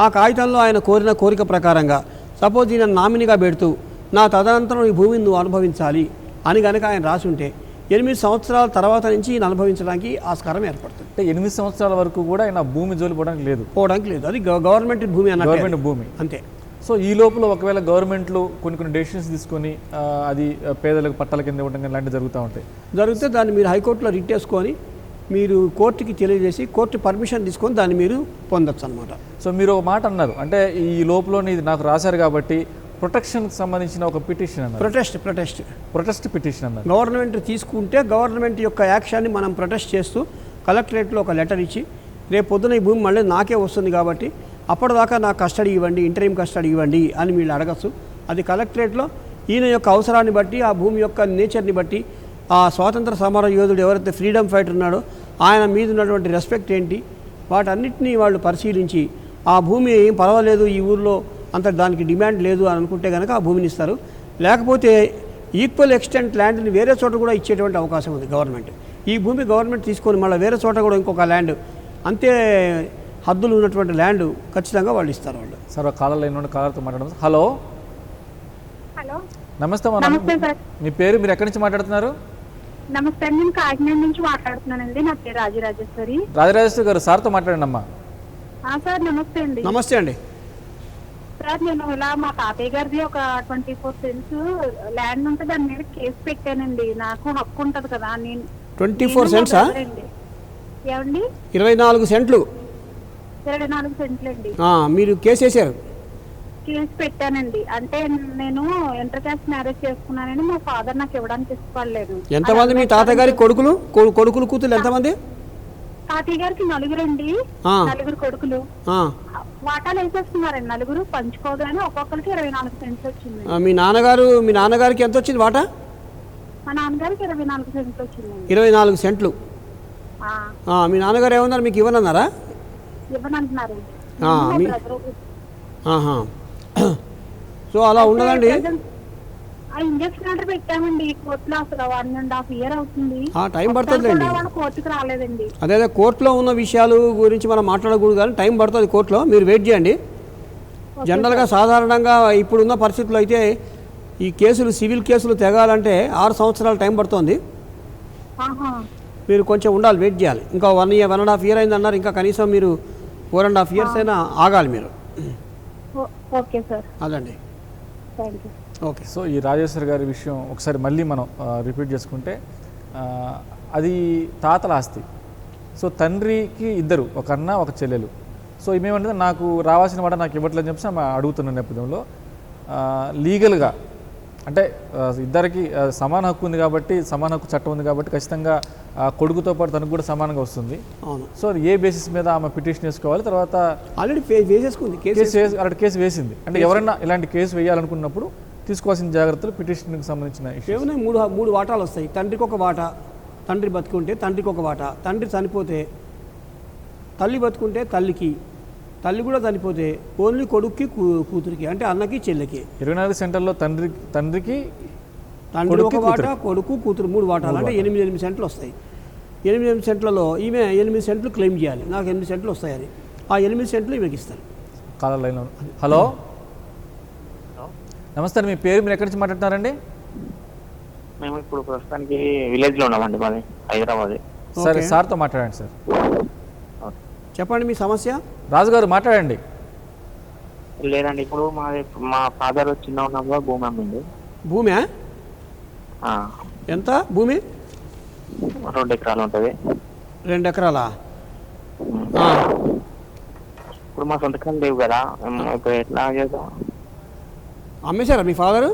ఆ కాగితంలో ఆయన కోరిన కోరిక ప్రకారంగా సపోజ్ ఈయన నామినీగా పెడుతూ నా తదనంతరం ఈ భూమిని నువ్వు అనుభవించాలి అని కనుక ఆయన రాసి ఉంటే 8 సంవత్సరాల తర్వాత నుంచి ఈయన అనుభవించడానికి ఆస్కారం ఏర్పడుతుంది. అంటే 8 సంవత్సరాల వరకు కూడా ఆయన భూమి జోలి పోవడానికి లేదు. అది గవర్నమెంట్ భూమి అన్న గవర్నమెంట్ భూమి అంతే. సో ఈ లోపల ఒకవేళ గవర్నమెంట్లు కొన్ని డెసిషన్స్ తీసుకొని అది పేదలకు పట్టాల కింద ఇవ్వడం కానీ ఇలాంటివి జరిగితే దాన్ని మీరు హైకోర్టులో రిట్ చేసుకొని మీరు కోర్టుకి తెలియజేసి కోర్టు పర్మిషన్ తీసుకొని దాన్ని మీరు పొందొచ్చు అనమాట. సో మీరు ఒక మాట అన్నారు, అంటే ఈ లోపల ఇది నాకు రాశారు కాబట్టి ప్రొటెక్షన్కి సంబంధించిన ఒక పిటిషన్ అన్నారు. ప్రొటెస్ట్ పిటిషన్ అన్నారు. గవర్నమెంట్ తీసుకుంటే గవర్నమెంట్ యొక్క యాక్షన్ని మనం ప్రొటెస్ట్ చేస్తూ కలెక్టరేట్లో ఒక లెటర్ ఇచ్చి రేపు పొద్దున ఈ భూమి మళ్ళీ నాకే వస్తుంది కాబట్టి అప్పటిదాకా నాకు కస్టడీ ఇవ్వండి, ఇంటరీమ్ కస్టడీ ఇవ్వండి అని వీళ్ళు అడగచ్చు. అది కలెక్టరేట్లో ఈయన యొక్క అవసరాన్ని బట్టి, ఆ భూమి యొక్క నేచర్ని బట్టి, ఆ స్వాతంత్ర సమర యోధుడు ఎవరైతే ఫ్రీడమ్ ఫైటర్ ఉన్నాడో ఆయన మీద ఉన్నటువంటి రెస్పెక్ట్ ఏంటి, వాటన్నిటినీ వాళ్ళు పరిశీలించి ఆ భూమి ఏం పర్వాలేదు ఈ ఊళ్ళో అంత దానికి డిమాండ్ లేదు అని అనుకుంటే కనుక ఆ భూమిని ఇస్తారు. లేకపోతే ఈక్వల్ ఎక్స్టెంట్ ల్యాండ్ని వేరే చోట కూడా ఇచ్చేటువంటి అవకాశం ఉంది గవర్నమెంట్. ఈ భూమి గవర్నమెంట్ తీసుకొని మళ్ళీ వేరే చోట కూడా ఇంకొక ల్యాండ్ అంతే హద్దులు ఉన్నటువంటి ల్యాండ్ ఖచ్చితంగా వాళ్ళు ఇస్తారు. వాళ్ళు సార్ కాలర్ లైన్ నుండి కాలర్తో మాట్లాడడం. హలో నమస్తే సార్. మీ పేరు, మీరు ఎక్కడి నుంచి మాట్లాడుతున్నారు? నమస్తే, నేను కాకినాడ నుంచి మాట్లాడుతున్నానండి. నా పేరు రాజరాజేశ్వరి. రాజరాజేశ్వరి గారు, సార్తో మాట్లాడండి అమ్మా. సార్ నమస్తే అండి. నమస్తే అండి. సార్ నేను ఇలా మా తాతయ్య గారిది ఒక 24 సెంట్స్ ల్యాండ్ ఉంటే దాని మీద కేసు పెట్టానండి. నాకు హక్కు ఉంటది కదా. నేను 24 సెంట్సా? ఏమండి 24 సెంట్లు 24 సెంట్లు అండి. మీరు కేసు వేసారు? కేసు పెట్టానండి. అంటే నేను ఇంటర్ కాస్ట్ మ్యారేజ్ చేసుకున్నానని మా ఫాదర్ నాకు ఇవ్వడానికి ఇష్టపడలేదు. ఎంతమంది మీ తాతయ్య గారి కొడుకులు కూతురు ఎంతమంది? తాతయ్య గారికి 4 అండి. 4 కొడుకులు. వాటాలు వేసేస్తున్నారండి. 4 పంచుకోగానే ఒక్కొక్కరికి 24 సెంట్స్ వచ్చింది. మీ నాన్నగారికి ఎంత వచ్చింది వాటా? మా నాన్నగారికి 24 సెంట్లు వచ్చింది. 24 సెంట్లు. మీ నాన్నగారు ఏమన్నారు, మీకు ఇవ్వనన్నారా? ఇవ్వనంటున్నారు. సో అలా ఉండదండి. ఇంజక్షన్ ఆర్డర్ పెట్టామండి కోర్టులో. అసలు 1.5 year అవుతుంది. టైం పడుతుందండి. కోర్టుకు రాలేదండి. అదే కోర్టులో ఉన్న విషయాలు గురించి మనం మాట్లాడకూడదు కానీ టైం పడుతుంది కోర్టులో. మీరు వెయిట్ చేయండి. జనరల్గా సాధారణంగా ఇప్పుడున్న పరిస్థితుల్లో అయితే ఈ కేసులు సివిల్ కేసులు తెగాలంటే 6 సంవత్సరాలు టైం పడుతుంది. మీరు కొంచెం ఉండాలి, వెయిట్ చేయాలి. ఇంకా 1.5 year అయింది అన్నారు, ఇంకా కనీసం మీరు 4.5 years అయినా ఆగాలి మీరు. ఓకే సార్, అదండి. Thank you. ఓకే. సో ఈ రాజేశ్వర్ గారి విషయం ఒకసారి మళ్ళీ మనం రిపీట్ చేసుకుంటే అది తాతల ఆస్తి. సో తండ్రికి ఇద్దరు, ఒక అన్న ఒక చెల్లెలు. సో ఏమేమంటే నాకు రావాల్సిన వాట నాకు ఇవ్వట్లేదని చెప్పేసి ఆమె అడుగుతున్న నేపథ్యంలో లీగల్గా అంటే ఇద్దరికి సమాన హక్కు ఉంది కాబట్టి, సమాన హక్కు చట్టం ఉంది కాబట్టి ఖచ్చితంగా కొడుకుతో పాటు తనకు కూడా సమానంగా వస్తుంది. అవును. సో ఏ బేసిస్ మీద ఆమె పిటిషన్ వేసుకోవాలి, తర్వాత ఆల్రెడీ వేసేసుకుంది అలాంటి కేసు వేసింది. అంటే ఎవరైనా ఇలాంటి కేసు వేయాలనుకున్నప్పుడు తీసుకోవాల్సిన జాగ్రత్తలు పిటిషన్కి సంబంధించిన ఏమైనా మూడు వాటాలు వస్తాయి. తండ్రికి ఒక వాటా, తండ్రి బతుకుంటే తండ్రికి ఒక వాటా, తండ్రి చనిపోతే తల్లి బతుకుంటే తల్లికి, తల్లి కూడా చనిపోతే ఓన్లీ కొడుక్కి కూతురికి, అంటే అన్నకి చెల్లికి. 24 సెంటర్లో తండ్రికి తండ్రి ఒక వాటా, కొడుకు కూతురు 3 వాటాలు, అంటే 8 సెంట్లు వస్తాయి. 8 సెంట్లలో ఈమె 8 సెంట్లు క్లెయిమ్ చేయాలి, నాకు 8 సెంట్లు వస్తాయని. ఆ 8 సెంట్లు ఈమెకి ఇస్తారు. కాలర్ లైన్లో. హలో, నమస్తే. మీ పేరు, మీరు ఎక్కడి నుంచి మాట్లాడుతున్నారండి? మేము ఇప్పుడు ప్రస్తుతానికి విలేజ్లో ఉన్నామండి, మాది హైదరాబాద్. సరే, సార్తో మాట్లాడండి సార్. చెప్పండి మీ సమస్య. రాజుగారు మాట్లాడండి. లేదండి, ఇప్పుడు మా ఫాదర్ చిన్న ఉన్నప్పుడు భూమి అమ్మింది. భూమి ఎంత? భూమి 2 ఎకరాలు ఉంటుంది. 2 ఎకరాలా? ఇప్పుడు మా సొంతకాలు లేవు కదా, ఇప్పుడు ఎట్లా చేద్దాం? అమ్మేశారా మీ ఫాదరు?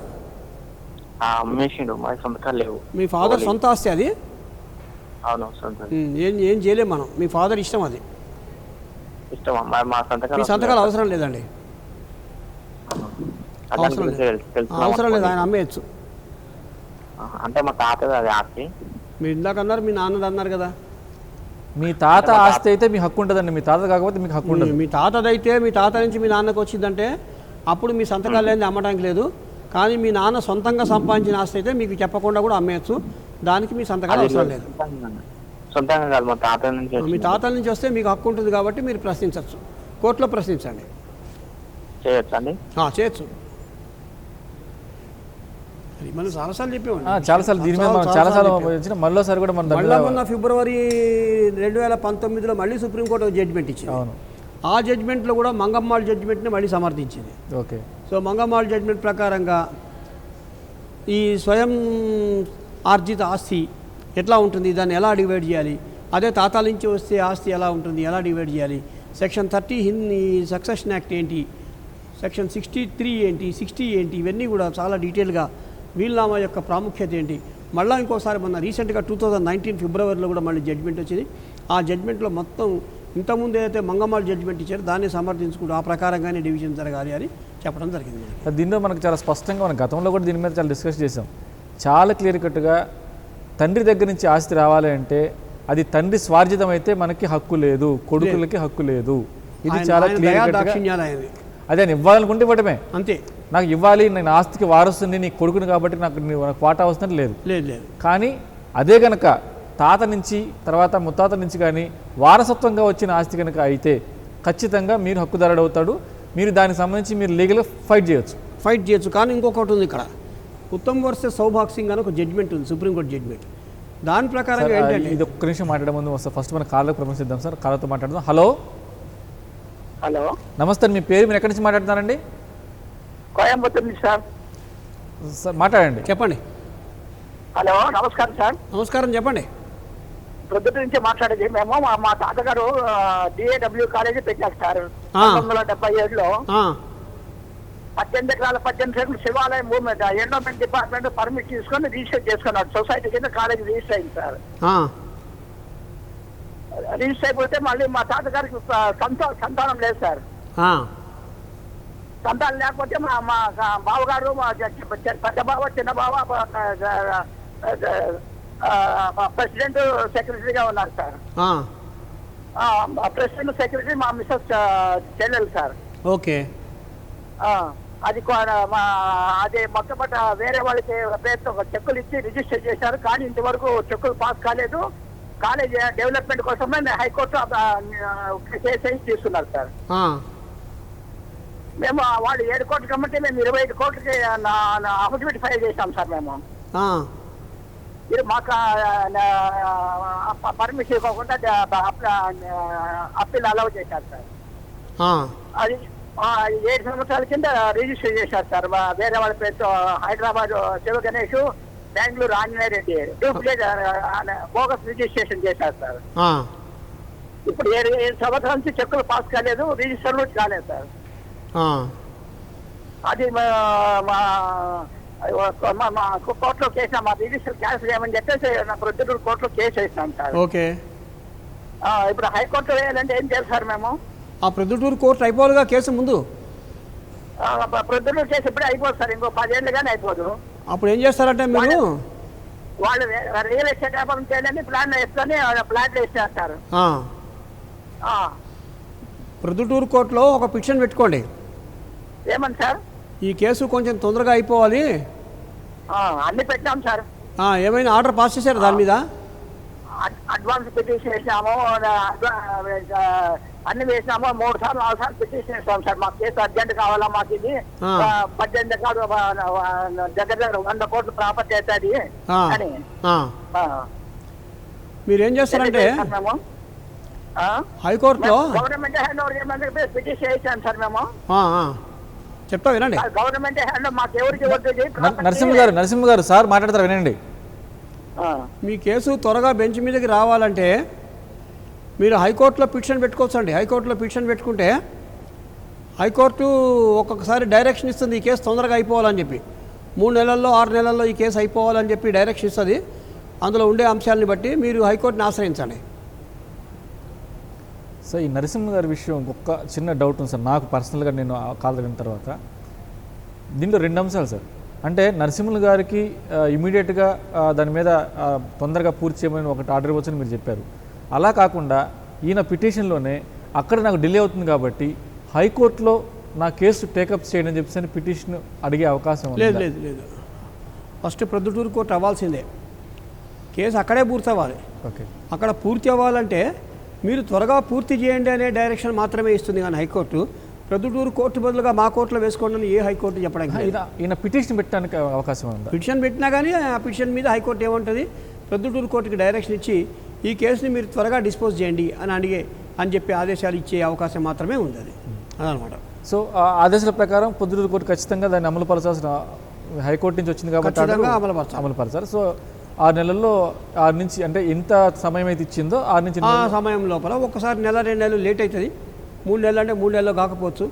అమ్మేసిండు, మా సొంతకాలు లేవు. మీ ఫాదర్ సొంత ఆస్తి అది? అవును, సొంత. ఏం చేయలేము మనం, మీ ఫాదర్ ఇష్టం అది. ఇష్టమా? మా మీ సంతకాలు అవసరం లేదండి, అవసరం లేదు, ఆయన అమ్మేయచ్చు. అంటే మా తాతది అది ఆస్తి. మీరు ఇందాక అన్నారు మీ నాన్నది అన్నారు కదా. మీ తాత ఆస్తి అయితే మీ హక్కు ఉంటుందండి, మీ తాత కాకపోతే మీకు హక్కు ఉండదు. మీ తాతదైతే మీ తాత నుంచి మీ నాన్నకు వచ్చిందంటే అప్పుడు మీ సంతకాలు లేని అమ్మడానికి లేదు. కానీ మీ నాన్న సొంతంగా సంపాదించిన ఆస్తి అయితే మీకు చెప్పకుండా కూడా అమ్మేయచ్చు, దానికి మీ సంతకాలు అవసరం లేదు. సొంతంగా కాదు, మా తాత నుంచి. మీ తాతల నుంచి వస్తే మీకు హక్కు ఉంటుంది కాబట్టి మీరు ప్రశ్నించవచ్చు, కోర్టులో ప్రశ్నించండి. చేయొచ్చండి? చేయొచ్చు. మనం చాలాసార్లు చెప్పామండి, చాలాసార్లు దీని మీద మనం చాలాసార్లు వచ్చిన మళ్ళీసారి కూడా మనం మొన్న ఫిబ్రవరి 2019లో మళ్ళీ సుప్రీంకోర్టు జడ్జిమెంట్ ఇచ్చింది. అవును. ఆ జడ్జిమెంట్లో కూడా మంగమ్మాళ్ జడ్జిమెంట్ని మళ్ళీ సమర్థించింది. ఓకే. సో మంగమ్మాళ్ జడ్జిమెంట్ ప్రకారంగా ఈ స్వయం ఆర్జిత ఆస్తి ఎట్లా ఉంటుంది, దాన్ని ఎలా డివైడ్ చేయాలి, అదే తాతాల నుంచి వస్తే ఆస్తి ఎలా ఉంటుంది, ఎలా డివైడ్ చేయాలి, సెక్షన్ 30 సక్సెషన్ యాక్ట్ ఏంటి, సెక్షన్ 63 ఏంటి, 60 ఏంటి, ఇవన్నీ కూడా చాలా డీటెయిల్గా వీలునామా యొక్క ప్రాముఖ్యత ఏంటి. మళ్ళీ ఇంకోసారి మొన్న రీసెంట్గా 2019 ఫిబ్రవరిలో కూడా మళ్ళీ జడ్జిమెంట్ వచ్చింది. ఆ జడ్జిమెంట్లో మొత్తం ఇంతకుముందు ఏదైతే మంగమ్మాళ్ జడ్జిమెంట్ ఇచ్చారో దాన్ని సమర్థించుకుంటూ ఆ ప్రకారంగానే డివిజన్ జరగాలి అని చెప్పడం జరిగింది. దీనిలో మనకు చాలా స్పష్టంగా, మన గతంలో కూడా దీని మీద చాలా డిస్కస్ చేసాం. చాలా క్లియర్ కట్గా తండ్రి దగ్గర నుంచి ఆస్తి రావాలి అంటే అది తండ్రి స్వార్జితం అయితే మనకి హక్కు లేదు, కొడుకులకి హక్కు లేదు. ఇది చాలా క్లియర్ కట్గా. అదే ఇవ్వాలనుకుంటే ఇవ్వడమే అంతే. నాకు ఇవ్వాలి, నేను ఆస్తికి వారసుని, నీ కొడుకుని కాబట్టి నాకు వాటా వస్తుందని లేదు. కానీ అదే కనుక తాత నుంచి తర్వాత ముత్తాత నుంచి కానీ వారసత్వంగా వచ్చిన ఆస్తి కనుక అయితే ఖచ్చితంగా మీరు హక్కుదారుడు అవుతాడు. మీరు దానికి సంబంధించి మీరు లీగల్గా ఫైట్ చేయొచ్చు. కానీ ఇంకొకటి ఉంది ఇక్కడ, ఉత్తమ్ వర్సెస్ సౌభాగ్ సింగ్ అని ఒక జడ్జిమెంట్ ఉంది, సుప్రీంకోర్టు జడ్జిమెంట్. దాని ప్రకారం ఏంటంటే, ఇది ఒక్క నిమిషం మాట్లాడే ముందు ఫస్ట్ మన కాళ్ళకు ప్రవేశిద్దాం సార్. కాళ్ళతో మాట్లాడదాం. హలో. హలో, నమస్తే. మీ పేరు, మీరు ఎక్కడి నుంచి మాట్లాడుతున్నారండి? కోయంబత్తూరు నుంచి సార్. సార్ మాట్లాడండి, చెప్పండి. హలో, నమస్కారం సార్. నమస్కారం, చెప్పండి. ప్రొద్దుట నుంచి మాట్లాడేది మేము. మా తాతగారు DAW కాలేజీ పెట్టారు సార్ 1977లో. 18 ఎకరాల 18 సెంట్లు శివాలయం భూమి మీద ఎండోమెంట్ డిపార్ట్మెంట్ పర్మిట్ తీసుకొని రిజిస్టర్ చేసుకున్నాడు. సొసైటీ కింద కాలేజీ రిజిస్టర్ అయింది సార్. రిజిస్టర్ అయిపోతే మళ్ళీ మా తాతగారికి సంతానం లేదు సార్. సంతానం లేకపోతే మా బావగారు, మా పెద్ద బావ, చిన్న బావ ప్రెసిడెంట్ సెక్రటరీగా ఉన్నారు సార్. ప్రెసిడెంట్ సెక్రటరీ మా మిస్సెస్ చెల్లెలు సార్. ఓకే. అది అదే మొట్టమొదట వేరే వాళ్ళకి పేరుతో చెక్కులు ఇచ్చి రిజిస్టర్ చేశారు. కానీ ఇంతవరకు చెక్కులు పాస్ కాలేదు. కాలేజ్ డెవలప్మెంట్ కోసమే హైకోర్టు కేసు తీసుకున్నారు సార్. మేము వాళ్ళు 7 కోట్లు కమ్మంటే మేము 25 కోట్లకి అఫిడవిట్ ఫైల్ చేశాం సార్. మేము ఇది మాకు పర్మిషన్ ఇవ్వకుండా అప్పీల్ అలౌ చేశారు సార్. అది 7 సంవత్సరాల కింద రిజిస్టర్ చేశారు సార్. వేరే వాళ్ళ పేరుతో Hyderabad Shiva Ganesh, Bengaluru Anjaneya Reddy duplicate bogus registration చేశారు సార్. ఇప్పుడు 7 సంవత్సరాల నుంచి చెక్కులు పాస్ కాలేదు, రిజిస్టర్ కాలేదు సార్. అది కోర్టులో కేసు మా రిజిస్టర్ క్యాన్సిల్ చేయమని చెప్పేసి ప్రొద్దుటూరు కోర్టులో కేసు వేసినాం సార్. ఓకే. ఇప్పుడు హైకోర్టులో వేయాలంటే ఏం చేయాలి సార్ మేము? ఆ ప్రొద్దుటూరు కోర్టు అయిపోవాలిగా కేసు ముందు. ప్రొద్దుటూరు కేసు ఇప్పుడే అయిపోదు సార్, ఇంకో 10 ఏళ్ళు కానీ అయిపోదు. అప్పుడు ఏం చేస్తారంటే మీరు వాళ్ళు రియల్ ఎస్టేట్ వ్యాపారం చేయాలని ప్లాన్ వేసుకొని ప్లాట్లు వేసేస్తారు. ప్రొద్దుటూరు కోర్టులో ఒక పిటిషన్ పెట్టుకోండి. ఏమని సార్? ఈ కేసు కొంచెం తొందరగా అయిపోవాలి. అన్ని పెట్టాం సార్. ఏమైనా ఆర్డర్ పాస్ చేశారు దాని మీద? అడ్వాన్స్ పిటిషన్ వేసినాము, అన్ని వేసినాము. 3 సార్లు 4 సార్లు పిటిషన్ వేసాం సార్. మాకు కేసు అర్జెంట్ కావాలా, మాకు ఇది 18 కాదు దగ్గర 100 కోట్ల ప్రాపర్టీ అవుతుంది అని. మీరేం చేస్తారంటే హైకోర్టులో గవర్నమెంట్ హ్యాండ్ ఓవర్ చేయమని పిటిషన్ వేసాం సార్ మేము. చెప్తా వినండి. గవర్నమెంట్ హ్యాండ్ మాకు ఎవరికి నరసింహ గారు సార్ మాట్లాడతారు, వినండి. మీ కేసు త్వరగా బెంచ్ మీదకి రావాలంటే మీరు హైకోర్టులో పిటిషన్ పెట్టుకోవచ్చు అండి. హైకోర్టులో పిటిషన్ పెట్టుకుంటే హైకోర్టు ఒక్కొక్కసారి డైరెక్షన్ ఇస్తుంది ఈ కేసు తొందరగా అయిపోవాలని చెప్పి. 3 నెలల్లో 6 నెలల్లో ఈ కేసు అయిపోవాలని చెప్పి డైరెక్షన్ ఇస్తుంది. అందులో ఉండే అంశాలని బట్టి మీరు హైకోర్టుని ఆశ్రయించండి. సార్, ఈ నరసింహ గారి విషయం ఒక్క చిన్న డౌట్ ఉంది సార్ నాకు పర్సనల్గా. నేను కాల్ విన్న తర్వాత దీంట్లో 2 అంశాలు సార్. అంటే నరసింహులు గారికి ఇమీడియట్గా దాని మీద తొందరగా పూర్తి చేయమని ఒకటి ఆర్డర్ ఇవ్వచ్చని మీరు చెప్పారు. అలా కాకుండా ఈయన పిటిషన్లోనే అక్కడ నాకు డిలే అవుతుంది కాబట్టి హైకోర్టులో నా కేసు టేకప్ చేయడం అని చెప్పేసి పిటిషన్ అడిగే అవకాశం లేదు. లేదు లేదు ఫస్ట్ ప్రొద్దుటూరు కోర్టు అవ్వాల్సిందే. కేసు అక్కడే పూర్తి అవ్వాలి. ఓకే. అక్కడ పూర్తి అవ్వాలంటే మీరు త్వరగా పూర్తి చేయండి అనే డైరెక్షన్ మాత్రమే ఇస్తుంది. కానీ హైకోర్టు ప్రొద్దుటూరు కోర్టు బదులుగా మా కోర్టులో వేసుకోండి అని ఏ హైకోర్టు చెప్పడానికి ఈయన పిటిషన్ పెట్టడానికి అవకాశం ఉంది. పిటిషన్ పెట్టినా కానీ ఆ పిటిషన్ మీద హైకోర్టు ఏముంటుంది, ప్రొద్దుటూరు కోర్టుకి డైరెక్షన్ ఇచ్చి ఈ కేసుని మీరు త్వరగా డిస్పోజ్ చేయండి అని చెప్పి ఆదేశాలు ఇచ్చే అవకాశం మాత్రమే ఉంది. అది అదనమాట. సో ఆదేశాల ప్రకారం ప్రొద్దుటూరు కోర్టు ఖచ్చితంగా దాన్ని అమలు పరచాల్సిన హైకోర్టు నుంచి వచ్చింది కాబట్టి అమలుపరచాలి. సో 6 నెలల్లో 6 నుంచి అంటే ఎంత సమయం అయితే ఇచ్చిందో 6 నుంచి ఆ సమయం లోపల ఒక్కసారి 1 2 నెలలు లేట్ అవుతుంది. 3 నెలలు అంటే 3 నెలలు కాకపోవచ్చు,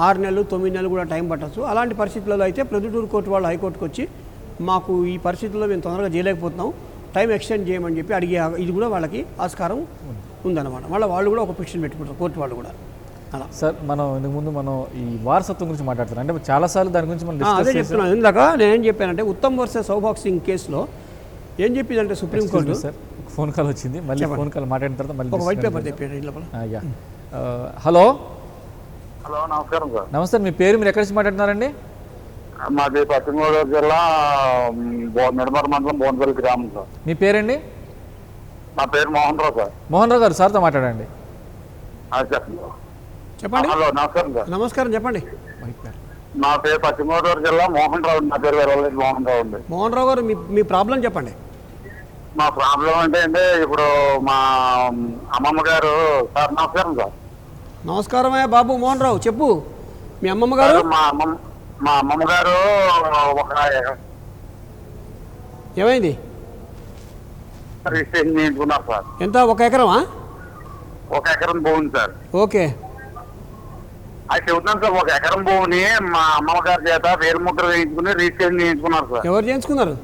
6 నెలలు 9 నెలలు కూడా టైం పట్టచ్చు. అలాంటి పరిస్థితులలో అయితే ప్రొద్దుటూరు కోర్టు వాళ్ళు హైకోర్టుకు వచ్చి మాకు ఈ పరిస్థితుల్లో మేము తొందరగా చేయలేకపోతున్నాం, టైం ఎక్స్టెండ్ చేయమని చెప్పి అడిగే ఇది కూడా వాళ్ళకి ఆస్కారం ఉందన్నమాట. వాళ్ళు కూడా ఒక పిటిషన్ పెట్టుకుంటారు కోర్టు వాళ్ళు కూడా. అలా సార్, ఇంతకు ముందు మనం ఈ వారసత్వం గురించి మాట్లాడుతున్నాం. అంటే చాలాసార్లు దాని గురించి మనం అదే చెప్తున్నాను. ఇందాక నేనేం చెప్పానంటే ఉత్తమ్ వర్సెస్ సౌభాగ్ సింగ్ కేసులో ఏం చెప్పిందంటే సుప్రీంకోర్టు. సార్, ఫోన్ కాల్ వచ్చింది, మళ్ళీ ఫోన్ కాల్ మాట్లాడిన తర్వాత మళ్ళీ ఒక వైట్ పేపర్ చెప్పాను. హలో. హలో, నమస్కారం సార్. నమస్తే, మీ పేరు, మీరు ఎక్కడి నుంచి మాట్లాడుతున్నారండి? మాది పశ్చిమ గోదావరి జిల్లా నిడమర మండలం బోన్పల్లి గ్రామం సార్. మీ పేరండి? నా పేరు మోహన్ రావు సార్. మోహన్ రావు గారు, సార్తో మాట్లాడండి. చెప్పండి. హలో, నమస్కారం సార్. నమస్కారం, చెప్పండి. నా పేరు పశ్చిమ గోదావరి జిల్లా మోహన్ రావు. నా పేరు వేరే మోహన్ రావు అండి. మోహన్ రావు గారు, మీ ప్రాబ్లం చెప్పండి. మా ప్రాబ్లం అంటే ఇప్పుడు మా అమ్మమ్మ గారు. సార్ నమస్కారం సార్. నమస్కారమే బాబు మోహన్ రావు, చెప్పు. మీ అమ్మమ్మ గారు? మా అమ్మమ్మ గారు ఏమైంది? రిజిస్ట్రేషన్ చేయించుకున్నారు సార్. ఎంత? 1 ఎకరమా? 1 ఎకరం భూమి సార్. ఓకే. అది చెబుతున్నాను సార్. 1 ఎకరం భూమిని మా అమ్మమ్మ గారి చేత వేరు ముద్ర వేయించుకుని రిజిస్ట్రేషన్ చేయించుకున్నారు సార్. ఎవరు చేయించుకున్నారు?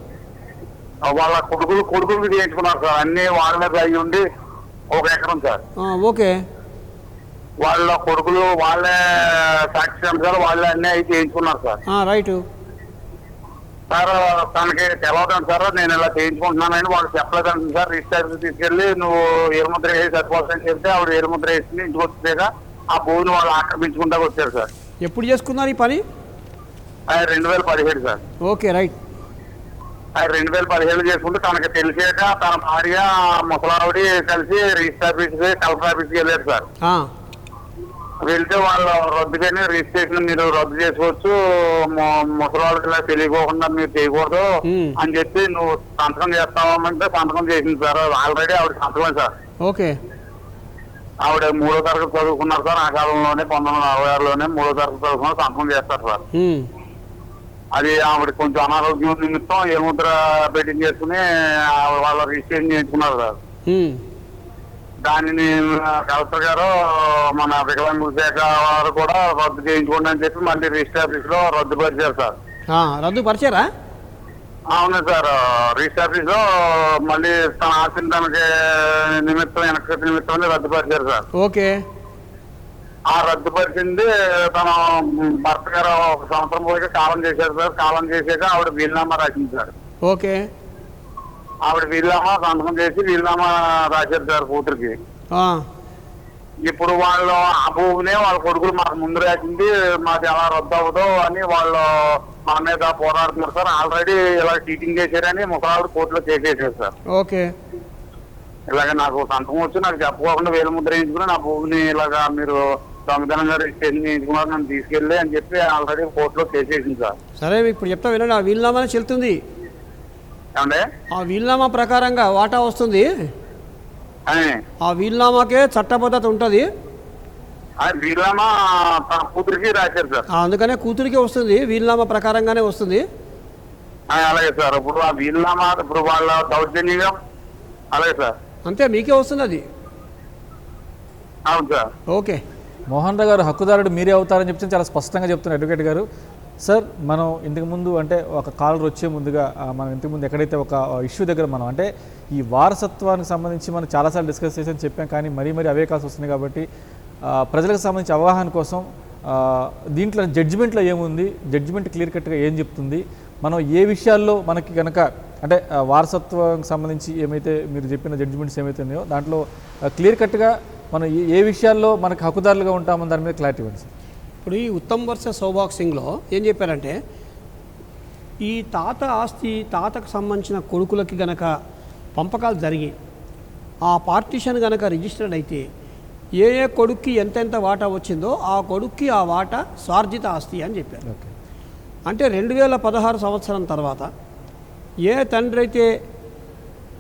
వాళ్ళ కొడుకులు చేయించుకున్నారు సార్. అన్ని వాళ్ళ మీద అయ్యి ఉండి 1 ఎకరం సార్. ఓకే. వాళ్ళ కొడుకులు వాళ్ళే సాక్షి అంశాలు వాళ్ళే అన్ని అవి చేయించుకున్నారు సార్. Right sir. తనకి తెలవదండి సార్, నేను ఇలా చేయించుకుంటున్నానని వాళ్ళు చెప్పలేదండి సార్. రిజిస్టర్ తీసుకెళ్లి నువ్వు ఏరుముద్ర వేసి సరిపోతుందని చెప్తే ఆవిడ ఏరుముద్ర వేసి ఇంటికి వచ్చేగా ఆ భూమిని వాళ్ళు ఆక్రమించుకుంటా వచ్చారు సార్. ఎప్పుడు చేసుకున్నారు ఈ పని? 2017 సార్. Okay, right. 2017 చేసుకుంటే తనకి తెలిసాక తన భార్య ముసలావిడి కలిసి రిజిస్టర్ ఆఫీస్కి కలెక్టర్ ఆఫీస్కి వెళ్ళారు సార్. వెళ్తే వాళ్ళు రద్దుగానే రిజిస్ట్రేషన్ మీరు రద్దు చేసుకోవచ్చు, ముసలి వాళ్ళకి ఇలా తెలియకోకుండా మీరు చేయకూడదు అని చెప్పి నువ్వు సంతకం చేస్తామంటే సంతకం చేసింది సార్. ఆల్రెడీ ఆవిడ సంతకమే సార్. ఓకే. ఆవిడ 3వ తరగతి చదువుకున్నారు సార్. ఆ కాలంలోనే 1966లోనే 3వ తరగతి చదువుకున్న సంతకం చేస్తారు సార్. అది ఆవిడ కొంచెం అనారోగ్యం నిమిత్తం ఏముద్ర బెట్టింగ్ చేసుకుని వాళ్ళ రిజిస్ట్రేషన్ చేయించుకున్నారు సార్. దానిని కలెక్టర్ గారు మన వికలాంగుల శాఖ వారు కూడా రద్దు చేయించుకోండి అని చెప్పి మళ్ళీ రిజిస్టర్ ఆఫీస్ లో రద్దుపరిచారు సార్. రద్దుపరిచారా? అవును సార్. రిజిస్టర్ ఆఫీస్ లో మళ్ళీ తన ఆస్తిని తనకి నిమిత్తం వెనక నిమిత్తం రద్దుపరిచారు సార్. ఓకే. ఆ రద్దుపరిచింది తన భర్త గారు 1 సంవత్సరం పోయి కాలం చేశారు సార్. కాలం చేసాక ఆవిడ వీలునామా రాసింది సార్. ఓకే. ఆవిడ వీలునామా సంతకం చేసి వీలునామా రాశారు సార్ కూతురికి. ఇప్పుడు వాళ్ళు ఆ భూమినే వాళ్ళ కొడుకులు మాకు ముందు రాసింది, మాది ఎలా రద్దు అవ్వదు అని వాళ్ళు మా మీద పోరాడుతున్నారు సార్. ఆల్రెడీ ఇలా చీటింగ్ చేశారని ముసలావిడ కోర్టులో చేసేసారు సార్. ఓకే. ఇలాగ నాకు సంతకం వచ్చి నాకు చెప్పకుండా వేలుముద్ర వేయించుకుని నా భూమిని ఇలాగా మీరు దొంగతనంగా రిజిస్ట్రేషన్ చేయించుకున్నారు, నన్ను తీసుకెళ్ళి అని చెప్పి ఆల్రెడీ కోర్టులో చేసేసింది సార్. సరే, ఇప్పుడు చెప్తా వినండి. ఆ వీలునామానే చెల్లుతుంది. ఏమండి? ఆ వీలునామా ప్రకారంగా వాటా వస్తుంది. ఆ వీలునామాకే చట్టబద్ధత ఉంటుంది. వీలునామా తన కూతురికి రాశారు సార్. అందుకనే కూతురికి వస్తుంది, వీలునామా ప్రకారంగానే వస్తుంది. అలాగే సార్. ఇప్పుడు ఆ వీలునామా ఇప్పుడు వాళ్ళ దౌర్జన్యంగా అలాగే సార్. అంతే, మీకే వస్తుంది అది. అవును సార్. ఓకే. మోహన్ రావు గారు హక్కుదారుడు మీరే అవుతారని చెప్తే చాలా స్పష్టంగా చెప్తున్నారు అడ్వకేట్ గారు. సార్, మనం ఇంతకు ముందు అంటే ఒక కాలర్ వచ్చే ముందుగా మనం ఇంతకుముందు ఎక్కడైతే ఒక ఇష్యూ దగ్గర మనం అంటే ఈ వారసత్వానికి సంబంధించి మనం చాలాసార్లు డిస్కస్ చేసి చెప్పాం, కానీ మరీ అవే కాల్సి వస్తున్నాయి. కాబట్టి ప్రజలకు సంబంధించి అవగాహన కోసం దీంట్లో జడ్జిమెంట్లో ఏముంది, జడ్జిమెంట్ క్లియర్ కట్గా ఏం చెప్తుంది, మనం ఏ విషయాల్లో మనకి కనుక అంటే వారసత్వానికి సంబంధించి ఏమైతే మీరు చెప్పిన జడ్జిమెంట్స్ ఏమైతే ఉన్నాయో దాంట్లో క్లియర్ కట్గా మనం ఏ విషయాల్లో మనకు హక్కుదారులుగా ఉంటామో దాని మీద క్లారిటీ ఇవ్వండి సార్. ఇప్పుడు ఈ ఉత్తమ్ వర్సెస్ సౌభాగ్ సింగ్లో ఏం చెప్పారంటే, ఈ తాత ఆస్తి తాతకు సంబంధించిన కొడుకులకి గనక పంపకాలు జరిగి ఆ పార్టీషన్ గనక రిజిస్టర్డ్ అయితే ఏ కొడుక్కి ఎంతెంత వాటా వచ్చిందో ఆ కొడుక్కి ఆ వాటా స్వార్జిత ఆస్తి అని చెప్పారు. అంటే 2016 సంవత్సరం తర్వాత ఏ తండ్రి అయితే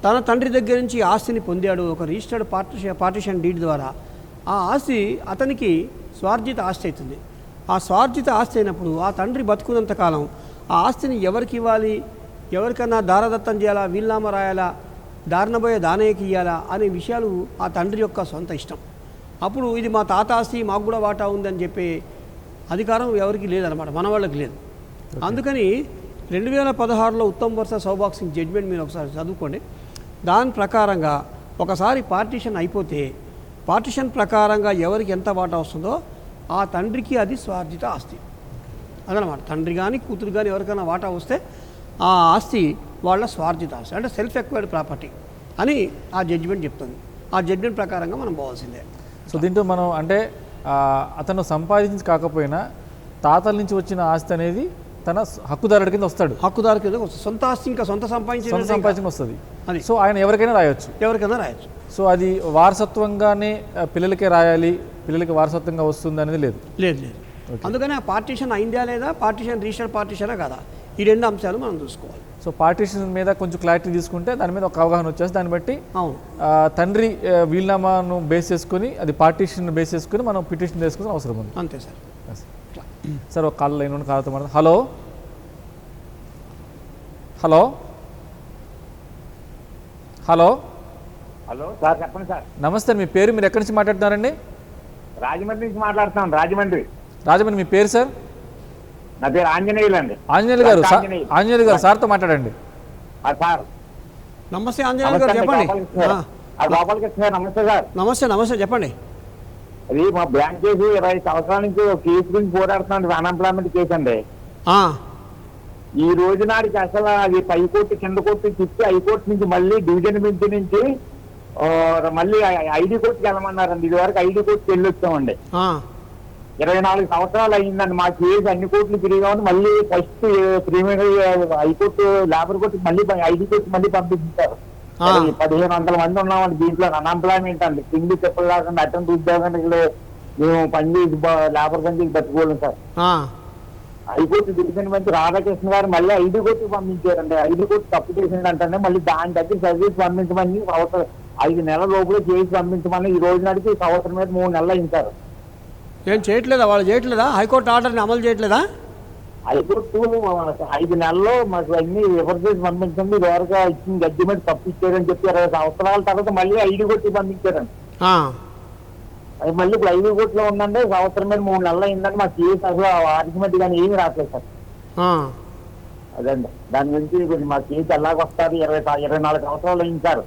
తన తండ్రి దగ్గర నుంచి ఆస్తిని పొందాడు ఒక రిజిస్టర్డ్ పార్టీషన్ డీడ్ ద్వారా, ఆ ఆస్తి అతనికి స్వార్జిత ఆస్తి అవుతుంది. ఆ స్వార్జిత ఆస్తి అయినప్పుడు ఆ తండ్రి బతుకున్నంతకాలం ఆ ఆస్తిని ఎవరికి ఇవ్వాలి, ఎవరికన్నా దారదత్తం చేయాలా, వీలునామా రాయాలా, దారినబోయే దానయ్యకి ఇవ్వాలా అనే విషయాలు ఆ తండ్రి యొక్క సొంత ఇష్టం. అప్పుడు ఇది మా తాత ఆస్తి, మాకు కూడా వాటా ఉందని చెప్పే అధికారం ఎవరికి లేదనమాట, మన వాళ్ళకి లేదు. అందుకని 2016లో ఉత్తమ్ వర్సెస్ సౌభాగ్ సింగ్ జడ్జిమెంట్ మీరు ఒకసారి చదువుకోండి. దాని ప్రకారంగా ఒకసారి పార్టీషన్ అయిపోతే పార్టీషన్ ప్రకారంగా ఎవరికి ఎంత వాటా వస్తుందో ఆ తండ్రికి అది స్వార్జిత ఆస్తి అదనమాట. తండ్రి కానీ కూతురు కానీ ఎవరికైనా వాటా వస్తే ఆ ఆస్తి వాళ్ళ స్వార్జిత ఆస్తి, అంటే సెల్ఫ్ ఎక్వైర్డ్ ప్రాపర్టీ అని ఆ జడ్జిమెంట్ చెప్తుంది. ఆ జడ్జిమెంట్ ప్రకారంగా మనం పోవాల్సిందే. సో దీంట్లో మనం అంటే అతను సంపాదించి కాకపోయినా తాతల నుంచి వచ్చిన ఆస్తి అనేది తన హక్కుదారుడి కింద వస్తాడు. హక్కుదారు కింద వస్తుంది. సొంత ఆస్తి ఇంకా సొంత సంపాదించి వస్తుంది. అది సో ఆయన ఎవరికైనా రాయొచ్చు. సో అది వారసత్వంగానే పిల్లలకే రాయాలి, పిల్లలకి వారసత్వంగా వస్తుంది అనేది లేదు. అందుకని ఆ పార్టీషన్ అయిందా లేదా, పార్టీషన్ రిజిస్టర్డ్ పార్టీషనా కదా, ఈ 2 అంశాలు మనం చూసుకోవాలి. సో పార్టీషన్ మీద కొంచెం క్లారిటీ తీసుకుంటే దాని మీద ఒక అవగాహన వచ్చేసి దాన్ని బట్టి తండ్రి వీలునామాను బేస్ చేసుకుని అది పార్టీషన్ బేస్ చేసుకుని మనం పిటిషన్ చేసుకుని అవసరం ఉంది. అంతే సార్. సార్ ఒక కాల్ లైన్ కాల్తో మాట. Hello hello hello hello sir, చెప్పండి సార్. నమస్తే, మీ పేరు, మీరు ఎక్కడి నుంచి మాట్లాడుతున్నారండి? రాజమండ్రి నుంచి మాట్లాడుతున్నాం. రాజమండ్రి. మీ పేరు సార్? నా పేరు ఆంజనేయులు అండి. ఆంజనేయులు గారు సార్తో మాట్లాడండి. సార్ నమస్తే. ఆంజనేయులు గారు చెప్పండి. గోపాలకృష్ణ గారు నమస్తే సార్. నమస్తే చెప్పండి. అది మా బ్యాంక్ కేసు 20 సంవత్సరాల నుంచి ఒక కేసు గురించి పోరాడుతున్నాను, అన్ఎంప్లాయ్మెంట్ కేసు అండి. ఈ రోజు నాటికి అసలు అది పైకోర్టు కింద కోర్టు తిప్పి హైకోర్టు నుంచి మళ్ళీ డివిజన్ బెంచ్ నుంచి మళ్ళీ ఐడి కోర్టుకి వెళ్ళమన్నారండి. ఇది వరకు ఐడి కోర్టుకి వెళ్ళి వచ్చామండి. 24 సంవత్సరాలు అయిందండి మా కేసు. అన్ని కోర్టులు తిరిగామని మళ్ళీ first premier high court labour court మళ్ళీ ఐడి కోర్టు మళ్ళీ పంపించారు. 1500 మంది ఉన్నామండి దీంట్లో. అన్ఎంప్లాయ్మెంట్ అండి, తిండి చెప్పలు లేకుండా అటెండ్ ఉద్యోగానికి మేము పని చేసి లేబర్ పని చేసి బతుకోలేం sir. High court division bench Radhakrishna గారు మళ్ళీ 5 కోట్లు పంపించారండి. 5 కోట్లు తప్పు చేసిందంటే మళ్ళీ దాని దగ్గర సర్వీస్ పంపించమని సంవత్సరం 5 నెలల లోపల చేసి పంపించమని ఈ రోజు నాటికి సంవత్సరం మీద 3 నెలలు అయింటారు. ఏం చేయట్లేదా వాళ్ళు? చేయట్లేదా? హైకోర్టు ఆర్డర్ని అమలు చేయట్లేదా? హైకోర్టు 5 నెలల్లో మాకు అన్ని రిఫర్ చేసి పంపించండి, ఇదివరకు ఇచ్చిన జడ్జిమెంట్ తప్పు ఇచ్చారని చెప్పి 20 సంవత్సరాల తర్వాత మళ్ళీ 5 కోట్లు పంపించారండి. అది మళ్ళీ ఇప్పుడు 5 కోట్లు ఉందండి. సంవత్సరం మీద 3 నెలలు అయిందండి. మా కేసు అసలు ఆర్గ్యుమెంట్ కానీ ఏమీ రావట్లేదు సార్. అదండి దాని గురించి కొంచెం మా కేసు ఎలాగొస్తుంది. 24 సంవత్సరాలు అయింది సార్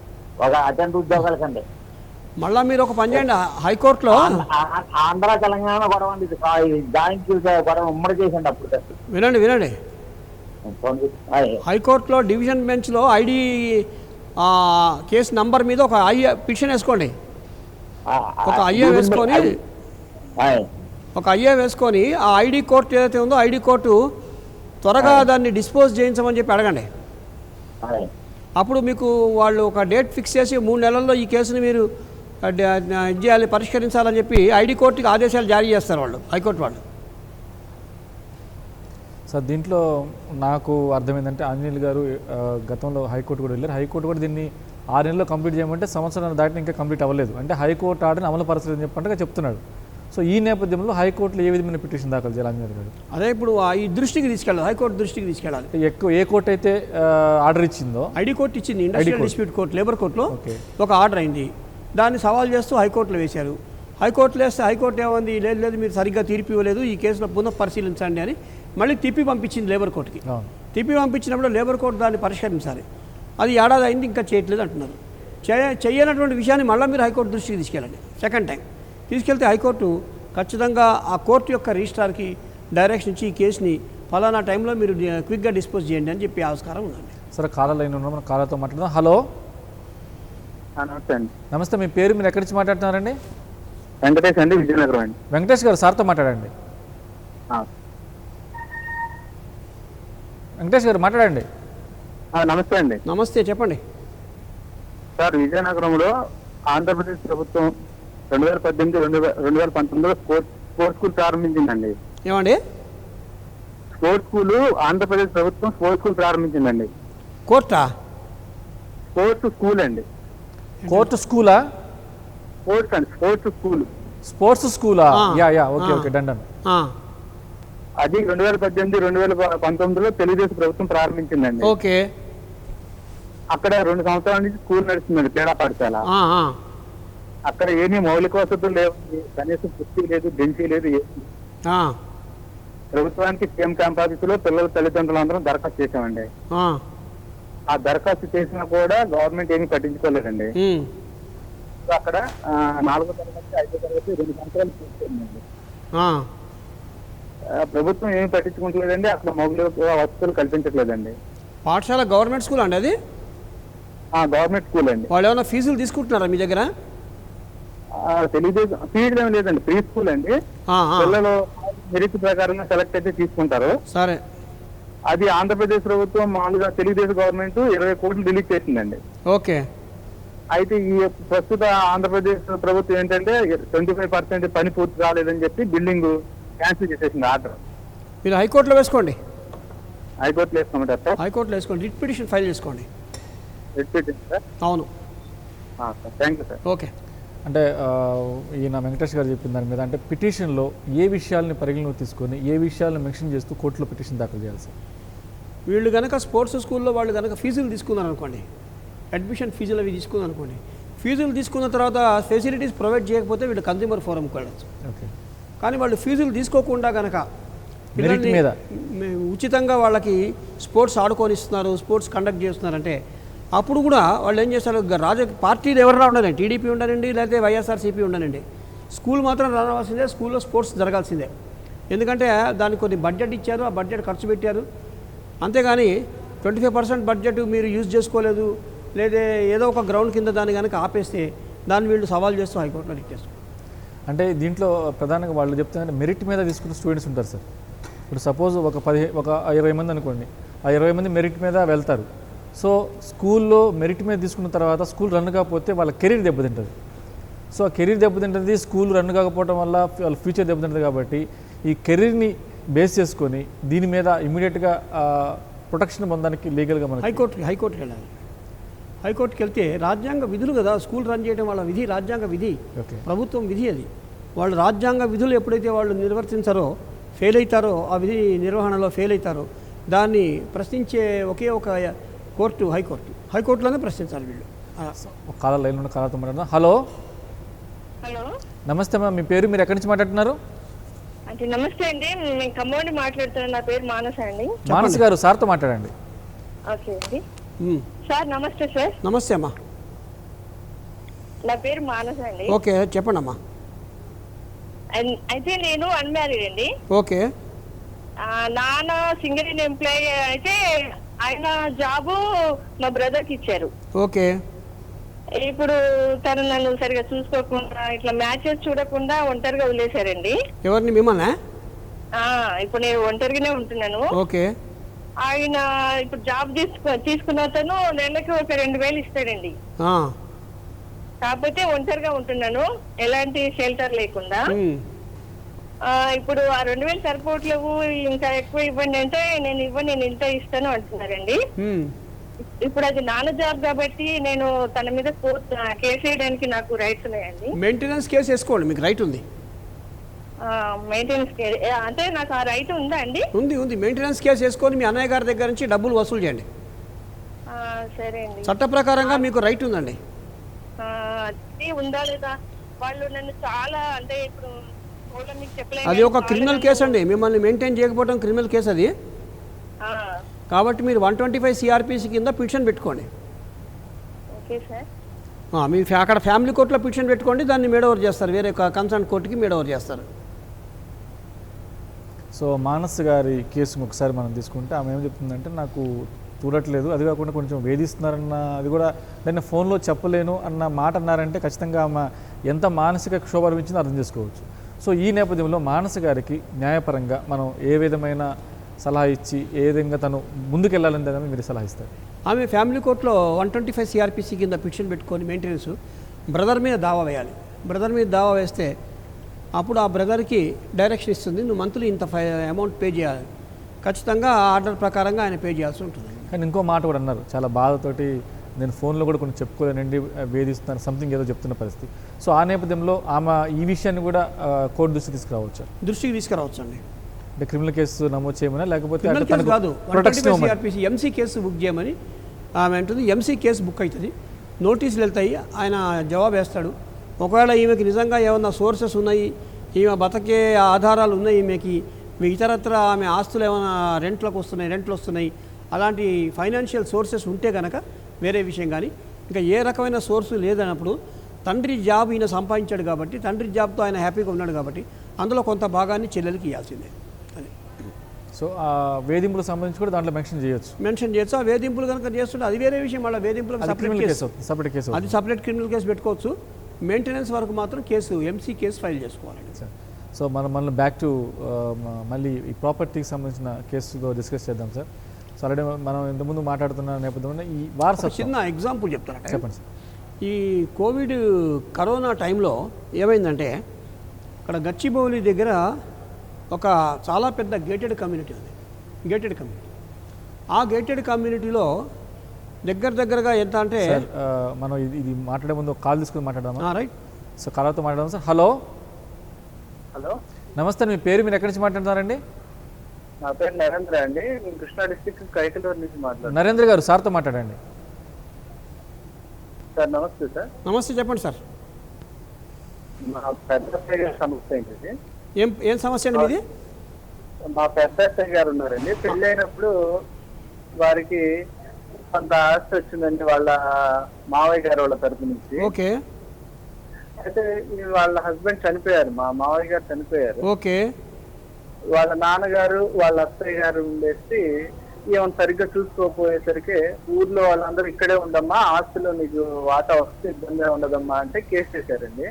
ఒక అటెండ్ ఉద్యోగాలకండి. మళ్ళీ మీరు ఒక పని చేయండి, హైకోర్టులో ఆంధ్ర తెలంగాణ గొడవ అండి, ఇది జాయింట్ గొడవ ఉమ్మడి చేసండి అప్పుడు సార్. వినండి హైకోర్టులో డివిజన్ బెంచ్లో ఐడి కేసు నంబర్ మీద ఒక పిటిషన్ వేసుకోండి. ఒక ఐఏ వేసుకొని ఆ ఐడి కోర్టు ఏదైతే ఉందో ఐడి కోర్టు త్వరగా దాన్ని డిస్పోజ్ చేయించమని చెప్పి అడగండి. అప్పుడు మీకు వాళ్ళు ఒక డేట్ ఫిక్స్ చేసి 3 నెలల్లో ఈ కేసుని మీరు చేయాలి, పరిష్కరించాలని చెప్పి ఐడి కోర్టుకి ఆదేశాలు జారీ చేస్తారు వాళ్ళు, హైకోర్టు వాళ్ళు. సార్ దీంట్లో నాకు అర్థమైందంటే ఆంజనేయులు గారు గతంలో హైకోర్టు కూడా వెళ్ళారు. హైకోర్టు కూడా దీన్ని 6 నెలల్లో కంప్లీట్ చేయమంటే సంవత్సరం దాటిని ఇంకా కంప్లీట్ అవ్వలేదు. అంటే హైకోర్టు ఆర్డర్ని అమలు పరచలేదని చెప్పంటే చెప్తున్నాడు. సో ఈ నేపథ్యంలో హైకోర్టులో ఏ విధమైన పిటిషన్ దాఖలు చేయాలి ఆంజనేయులు గారు? అదే ఇప్పుడు ఈ దృష్టికి తీసుకెళ్ళాలి, హైకోర్టు దృష్టికి తీసుకెళ్ళాలి. ఎక్కువ ఏ కోర్టు అయితే ఆర్డర్ ఇచ్చిందో ఐడి కోర్టు ఇచ్చింది, ఇండస్ట్రియల్ డిస్ప్యూట్ కోర్టు లేబర్ కోర్టులో ఒక ఆర్డర్ అయింది. దాన్ని సవాల్ చేస్తూ హైకోర్టులో వేశారు. హైకోర్టులో వేస్తే హైకోర్టు ఏమంది, లేదు మీరు సరిగ్గా తీర్పు ఇవ్వలేదు, ఈ కేసులో పునః పరిశీలించండి అని మళ్ళీ తిప్పి పంపించింది లేబర్ కోర్టుకి. తిప్పి పంపించినప్పుడు లేబర్ కోర్టు దాన్ని పరిష్కరించాలి. అది ఏడాది అయింది, ఇంకా చేయట్లేదు అంటున్నారు. చేయనటువంటి విషయాన్ని మళ్ళీ మీరు హైకోర్టు దృష్టికి తీసుకెళ్ళండి. సెకండ్ టైం తీసుకెళ్తే హైకోర్టు ఖచ్చితంగా ఆ కోర్టు యొక్క రిజిస్ట్రార్కి డైరెక్షన్ ఇచ్చి ఈ కేసుని ఫలానా టైంలో మీరు క్విక్గా డిస్పోజ్ చేయండి అని చెప్పి ఆస్కారం ఉందండి. సరే కాలర్ లైన్ ఉన్నాం, మనం కాలర్తో మాట్లాడదాం. హలో నమస్తే అండి. నమస్తే, మీ పేరు, మీరు ఎక్కడి నుంచి మాట్లాడుతున్నారండి? వెంకటేష్ అండి, విజయనగరం అండి. వెంకటేష్ గారు సార్తో మాట్లాడండి. వెంకటేష్ గారు మాట్లాడండి. నమస్తే అండి. నమస్తే, చెప్పండి సార్. విజయనగరంలో ఆంధ్రప్రదేశ్ ప్రభుత్వం 2018-2019లో స్పోర్ట్స్ స్కూల్ ప్రారంభించిందండి. ఏమండి? స్పోర్ట్స్ స్కూల్ ఆంధ్రప్రదేశ్ ప్రభుత్వం స్పోర్ట్స్ స్కూల్ ప్రారంభించిందండి. కోర్టా? స్పోర్ట్స్ స్కూల్ అండి. కోర్టు స్కూలా? స్పోర్ట్స్ అండి, స్పోర్ట్స్ స్కూల్. స్పోర్ట్స్ స్కూలా? Okay done. అది 2018-2019లో తెలుగుదేశం ప్రభుత్వం ప్రారంభించిందండి. ఓకే. అక్కడ 2 సంవత్సరాల నుంచి స్కూల్ నడుస్తుందండి, క్రీడా పాఠశాల. అక్కడ ఏమీ మౌలిక వసతులు లేవు, కనీసం కుర్చీ లేదు, బెంచీ లేదు. ప్రభుత్వానికి సీఎం క్యాంప్ ఆఫీసులో పిల్లల తల్లిదండ్రులు అందరం దరఖాస్తు చేశామండి. ఆ దరఖాస్తు చేసినా కూడా గవర్నమెంట్ ఏమీ పట్టించుకోలేదండి. అక్కడ 4వ తరగతి 5వ తరగతి 2 సంవత్సరాలు పూర్తయిందండి. ప్రభుత్వం ఏమి పట్టించుకుంటలేదండి, అక్కడ మౌలిక వసతులు కల్పించట్లేదండి. పాఠశాల గవర్నమెంట్ స్కూల్ అండి అది? గవర్నమెంట్ స్కూల్ అండి. వాళ్ళు ఏమైనా ఫీజులు తీసుకుంటున్నారా మీ దగ్గర? తెలుగుదేశం ఫీజు ఏమి లేదండి, ప్రీ స్కూల్ అండి. పిల్లలు మెరిట్ ప్రకారంగా సెలెక్ట్ అయితే తీసుకుంటారు. సరే. అది ఆంధ్రప్రదేశ్ ప్రభుత్వం మామూలుగా తెలుగుదేశం గవర్నమెంట్ 20 కోట్లు రిలీజ్ చేసిందండి. ఓకే. అయితే ఈ ప్రస్తుత ఆంధ్రప్రదేశ్ ప్రభుత్వం ఏంటంటే 25% పని పూర్తి కాలేదని చెప్పి బిల్డింగ్ క్యాన్సిల్ చేసేసింది ఆర్డర్. మీరు హైకోర్టులో వేసుకోండి. హైకోర్టులో వేసుకోమంటారు సార్? హైకోర్టులో వేసుకోండి, రిట్ పిటిషన్ ఫైల్ చేసుకోండి. Writ petition sir? అవును. Thank you sir. ఓకే. అంటే ఈయన వెంకటేష్ గారు చెప్పిన దాని మీద, అంటే పిటిషన్లో ఏ విషయాలని పరిగణలోకి తీసుకొని ఏ విషయాలను మెన్షన్ చేస్తూ కోర్టులో పిటిషన్ దాఖలు చేయాలి సార్? వీళ్ళు కనుక స్పోర్ట్స్ స్కూల్లో వాళ్ళు కనుక ఫీజులు తీసుకున్నారు అనుకోండి, అడ్మిషన్ ఫీజులు అవి తీసుకున్నారు అనుకోండి, ఫీజులు తీసుకున్న తర్వాత ఫెసిలిటీస్ ప్రొవైడ్ చేయకపోతే వీళ్ళు కన్జ్యూమర్ ఫోరంకి వెళ్ళచ్చు. ఓకే. కానీ వాళ్ళు ఫీజులు తీసుకోకుండా కనుక మెరిట్ మీద ఉచితంగా వాళ్ళకి స్పోర్ట్స్ ఆడుకొనిస్తున్నారు, స్పోర్ట్స్ కండక్ట్ చేస్తున్నారంటే అప్పుడు కూడా వాళ్ళు ఏం చేస్తారు, పార్టీలు ఎవరైనా ఉండాలండి, టీడీపీ ఉండనండి లేకపోతే వైఎస్ఆర్సీపీ ఉండనండి, స్కూల్ మాత్రం రావాల్సిందే, స్కూల్లో స్పోర్ట్స్ జరగాల్సిందే. ఎందుకంటే దానికి కొన్ని బడ్జెట్ ఇచ్చారు, ఆ బడ్జెట్ ఖర్చు పెట్టారు. అంతేగాని 25% బడ్జెట్ మీరు యూజ్ చేసుకోలేదు, లేదా ఏదో ఒక గ్రౌండ్ కింద దాన్ని కనుక ఆపేస్తే దాన్ని వీళ్ళు సవాల్ చేస్తూ హైకోర్టులో రిట్ చేస్తారు. అంటే దీంట్లో ప్రధానంగా వాళ్ళు చెప్తున్నారు మెరిట్ మీద తీసుకున్న స్టూడెంట్స్ ఉంటారు సార్. ఇప్పుడు సపోజ్ ఒక 20 మంది అనుకోండి, ఆ 20 మంది మెరిట్ మీద వెళ్తారు. సో స్కూల్లో మెరిట్ మీద తీసుకున్న తర్వాత స్కూల్ రన్ కాకపోతే వాళ్ళ కెరీర్ దెబ్బతింటుంది. సో ఆ కెరీర్ దెబ్బతింటుంది, స్కూల్ రన్ కాకపోవడం వల్ల వాళ్ళ ఫ్యూచర్ దెబ్బతింటుంది. కాబట్టి ఈ కెరీర్ని బేస్ చేసుకొని దీని మీద ఇమీడియట్గా ప్రొటెక్షన్ పొందడానికి లీగల్గా మనం హైకోర్టుకి వెళ్ళాలి. హైకోర్టుకి వెళ్తే రాజ్యాంగ విధులు కదా, స్కూల్ రన్ చేయడం వాళ్ళ విధి, రాజ్యాంగ విధి, ప్రభుత్వం విధి అది. వాళ్ళు రాజ్యాంగ విధులు ఎప్పుడైతే వాళ్ళు నిర్వర్తించారో, ఫెయిల్ అవుతారో, ఆ విధి నిర్వహణలో ఫెయిల్ అవుతారో దాన్ని ప్రశ్నించే ఒకే ఒక కోర్టు హైకోర్టులోనే ప్రశ్నించాలి వీళ్ళు. కాలర్ లైన్లో ఉన్న కాలర్తో మాట్లాడుతున్నాం. హలో హలో, నమస్తే అమ్మా, మీ పేరు, మీరు ఎక్కడి నుంచి మాట్లాడుతున్నారు? అంటే నమస్తే అండి, నేను ఖమ్మం మాట్లాడుతున్నాను. నా పేరు మానస అండి. మానస్ గారు, సార్తో మాట్లాడండి. ఓకే అండి సార్. నమస్తే సార్. నమస్తే అమ్మా. నా పేరు మానస అండి. ఓకే, చెప్పండి అమ్మా. అయితే నేను అన్మ్యారీడ్ అండి. ఓకే. నాన్న సింగరేణి ఎంప్లాయీ అయితే ఆయన జాబు మా బ్రదర్కి ఇచ్చారు. ఓకే. ఇప్పుడు తను నన్ను సరిగా చూసుకోకుండా, ఇట్లా మ్యాచెస్ చూడకుండా ఒంటరిగా వదిలేశారండి. ఎవరిని, మిమ్మల్ని? ఇప్పుడు నేను ఒంటరిగానే ఉంటున్నాను. ఓకే. ఆయన ఇప్పుడు జాబ్ తీసుకున్న అతను నెలకి ఒక 2,000 ఇస్తాడండి. కాకపోతే ఒంటరిగా ఉంటున్నాను, ఎలాంటి షెల్టర్ లేకుండా. ఇప్పుడు ఆ 2,000 సరిపోవట్లేవు, ఇంకా ఎక్కువ ఇవ్వండి అంటే నేను ఇంత ఇస్తాను అంటున్నారండి. ఇప్పుడు అది నాన్న జాబ్ కాబట్టి నేను తన మీద కేసు వేయడానికి నాకు రైట్స్ ఉన్నాయండి. మెయింటెనెన్స్ కేసు వేసుకోండి, మీకు రైట్ ఉంది. మెయింటెనెన్స్ అంటే నాకు ఆ రైట్ ఉందా అండి? ఉంది. మెయింటెనెన్స్ కేసు వేసుకొని మీ అన్నయ్య గారి దగ్గర నుంచి డబ్బులు వసూలు చేయండి. సరే అండి. చట్ట ప్రకారంగా మీకు రైట్ ఉందండి. ఉందా లేదా? వాళ్ళు నన్ను చాలా, అంటే ఇప్పుడు అది ఒక క్రిమినల్ కేసు అండి, మిమ్మల్ని మెయింటైన్ చేయకపోవడం క్రిమినల్ కేసు అది. కాబట్టి మీరు 125 CRPC కింద పిటిషన్ పెట్టుకోండి. మీ అక్కడ ఫ్యామిలీ కోర్టులో పిటిషన్ పెట్టుకోండి, దాన్ని మేడ్ ఓవర్ చేస్తారు, వేరే కన్సర్న్ కోర్టుకి మేడ్ ఓవర్ చేస్తారు. సో మానస్ గారి కేసు ఒకసారి మనం తీసుకుంటే ఆమె ఏం చెప్తుందంటే, నాకు చూడట్లేదు, అది కాకుండా కొంచెం వేధిస్తున్నారన్న, అది కూడా దాన్ని ఫోన్లో చెప్పలేను అన్న మాట అన్నారంటే ఖచ్చితంగా ఆమె ఎంత మానసిక క్షోభ అనిపించిందో అర్థం చేసుకోవచ్చు. సో ఈ నేపథ్యంలో మానస గారికి న్యాయపరంగా మనం ఏ విధమైన సలహా ఇచ్చి ఏ విధంగా తను ముందుకెళ్ళాలని దాన్ని మీరు సలహా ఇస్తారు? ఆమె ఫ్యామిలీ కోర్టులో 125 CRPC కింద పిటిషన్ పెట్టుకొని మెయింటెనెన్స్ బ్రదర్ మీద దావా వేయాలి. బ్రదర్ మీద దావా వేస్తే అప్పుడు ఆ బ్రదర్కి డైరెక్షన్ ఇస్తుంది, నువ్వు మంత్లీ ఇంత అమౌంట్ పే చేయాలి. ఖచ్చితంగా ఆ ఆర్డర్ ప్రకారంగా ఆయన పే చేయాల్సి ఉంటుంది. కానీ ఇంకో మాట కూడా అన్నారు, చాలా బాధతోటి నేను ఫోన్లో కూడా కొన్ని చెప్పుకోలేనండి, వేధిస్తున్నాను, సంథింగ్ ఏదో చెప్తున్న పరిస్థితి. సో ఆ నేపథ్యంలో ఆమె ఈ విషయాన్ని కూడా కోర్టు దృష్టికి తీసుకురావచ్చు అండి. అంటే క్రిమినల్ కేసు నమోదు చేయమని, లేకపోతే కాదు, 125 CRPC MC కేసు బుక్ చేయమని ఆమె అంటుంది. MC కేసు బుక్ అవుతుంది, నోటీసులు వెళ్తాయి, ఆయన జవాబు వేస్తాడు. ఒకవేళ ఈమెకి నిజంగా ఏమన్నా సోర్సెస్ ఉన్నాయి, ఈమె బతకే ఆధారాలు ఉన్నాయి, ఈమెకి ఇతరత్ర ఆమె ఆస్తులు ఏమైనా రెంట్లు వస్తున్నాయి, అలాంటి ఫైనాన్షియల్ సోర్సెస్ ఉంటే కనుక వేరే విషయం. కానీ ఇంకా ఏ రకమైన సోర్సు లేదన్నప్పుడు తండ్రి జాబ్ ఈయన సంపాదించాడు కాబట్టి, తండ్రి జాబ్తో ఆయన హ్యాపీగా ఉన్నాడు కాబట్టి అందులో కొంత భాగాన్ని చెల్లెలకి ఇవ్వాల్సిందే. అది. సో ఆ వేధింపులకు సంబంధించి కూడా దాంట్లో మెన్షన్ చేయొచ్చు. ఆ వేధింపులు కనుక చేస్తుంటే అది వేరే విషయం. మళ్ళీ వేధింపులకు సపరేట్ కేసు, అది సపరేట్ క్రిమినల్ కేసు పెట్టుకోవచ్చు. మెయింటెనెన్స్ వరకు మాత్రం MC కేసు ఫైల్ చేసుకోవాలండి. సో మనం బ్యాక్ టు మళ్ళీ ఈ ప్రాపర్టీకి సంబంధించిన కేసుతో డిస్కస్ చేద్దాం సార్. సో ఆల్రెడీ మనం ఇంతకుముందు మాట్లాడుతున్న నేపథ్యంలో ఈ వారసత్వం, చిన్న ఎగ్జాంపుల్ చెప్తాను, చెప్పండి సార్. ఈ కరోనా టైంలో ఏమైందంటే అక్కడ గచ్చిబౌలి దగ్గర ఒక చాలా పెద్ద గేటెడ్ కమ్యూనిటీ ఉంది. ఆ గేటెడ్ కమ్యూనిటీలో దగ్గరగా ఎంత అంటే మనం ఇది మాట్లాడే ముందు ఒక కాల్ తీసుకుని మాట్లాడదామా? రైట్. సో కాలర్తో మాట్లాడదాం సార్. హలో, నమస్తే, మీ పేరు, మీరు ఎక్కడి నుంచి మాట్లాడుతున్నారండి? నా పేరు నరేంద్ర అండి, కృష్ణా డిస్ట్రిక్ట్ కైకలూరు నుంచి మాట్లాడుతున్నాను. నరేంద్ర గారు, సార్తో మాట్లాడండి. సార్ నమస్తే. సార్ నమస్తే, చెప్పండి సార్. మా పెద్ద అత్తయ్య గారి సమస్య ఏంటి? ఏం సమస్య అండి మీది? మా పెద్ద అత్తయ్య గారు ఉన్నారండి, పెళ్లి అయినప్పుడు వారికి కొంత ఆస్తి వచ్చిందండి వాళ్ళ మావయ్య గారు వాళ్ళ తరపు నుంచి. ఓకే. అయితే వాళ్ళ హస్బెండ్ చనిపోయారు, మా మావయ్య గారు చనిపోయారు. ఓకే. వాళ్ళ నాన్నగారు వాళ్ళ అత్తయ్య గారు ఉండేసి ఏమైనా సరిగ్గా చూసుకోకపోయేసరికి ఊర్లో వాళ్ళందరూ ఇక్కడే ఉండమ్మా, ఆస్తిలో నీకు వాటా వస్తే ఇబ్బంది ఉండదమ్మా అంటే కేసు చేశారండి.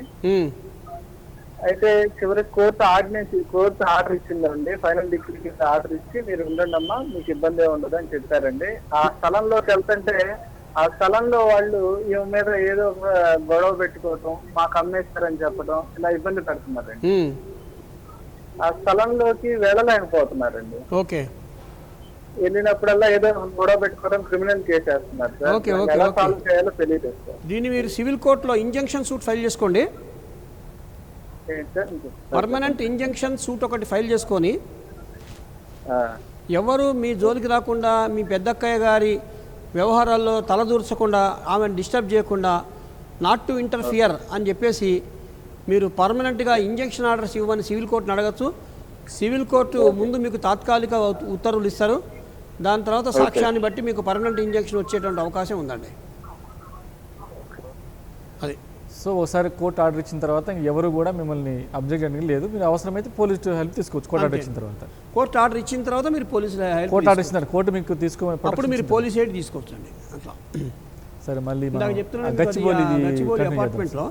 అయితే చివరికి కోర్టు ఆర్డర్ ఇచ్చిందండి, ఫైనల్ డిగ్రీ కింద ఆర్డర్ ఇచ్చి మీరు ఉండండి అమ్మా, మీకు ఇబ్బంది ఉండదు అని చెప్పారండి. ఆ స్థలంలోకి వెళ్తుంటే ఆ స్థలంలో వాళ్ళు ఈమె మీద ఏదో ఒక గొడవ పెట్టుకోవటం, మాకు అమ్మేస్తారని చెప్పడం, ఇలా ఇబ్బంది పెడుతున్నారండి. ఆ స్థలంలోకి వెళ్ళలేకపోతున్నారండి. ఓకే, వెళ్ళినప్పుడల్లా ఏదో గొడవ పెట్టుకోవడం, క్రిమినల్ కేసు వేస్తున్నారు సార్. ఓకే, ఓకే, ఎలా ఓకే. సాల్వ్ చేయాలో తెలియదు సార్. దీన్ని మీరు సివిల్ కోర్టులో ఇంజంక్షన్ సూట్ ఫైల్ చేసుకోండి. ఏంటి సార్? పర్మనెంట్ ఇంజంక్షన్ సూట్ ఒకటి ఫైల్ చేసుకొని ఆ, ఎవరు మీ జోలికి రాకుండా, మీ పెద్దక్కయ్య గారి వ్యవహారాల్లో తలదూర్చకుండా, ఆమెను డిస్టర్బ్ చేయకుండా, నాట్ టు ఇంటర్ఫియర్ అని చెప్పేసి మీరు పర్మనెంట్గా ఇంజంక్షన్ ఆర్డర్స్ ఇవ్వమని సివిల్ కోర్టుని అడగచ్చు. సివిల్ కోర్టు ముందు మీకు తాత్కాలిక ఉత్తర్వులు ఇస్తారు. దాని తర్వాత సాక్ష్యాన్ని బట్టి మీకు పర్మనెంట్ ఇంజంక్షన్ వచ్చేటువంటి అవకాశం ఉందండి. అది సో ఒకసారి కోర్టు ఆర్డర్ ఇచ్చిన తర్వాత ఎవరు కూడా మిమ్మల్ని అబ్జెక్ట్ చేయడానికి లేదు. మీరు అవసరమైతే పోలీస్ హెల్ప్ తీసుకోవచ్చు కోర్టు ఆర్డర్ ఇచ్చిన తర్వాత. కోర్టు ఆర్డర్ ఇచ్చిన తర్వాత మీరు పోలీసుల help కోర్టు ఆర్డర్ తీసుకోవచ్చు. ఇచ్చిన కోర్టు మీకు అప్పుడు మీరు పోలీస్ ఎయిడ్ తీసుకోవచ్చండి. అట్లా సరే మళ్ళీ ఇందాక చెప్తున్నాను గచ్చిబౌలి గచ్చిబౌలి అపార్ట్మెంట్లో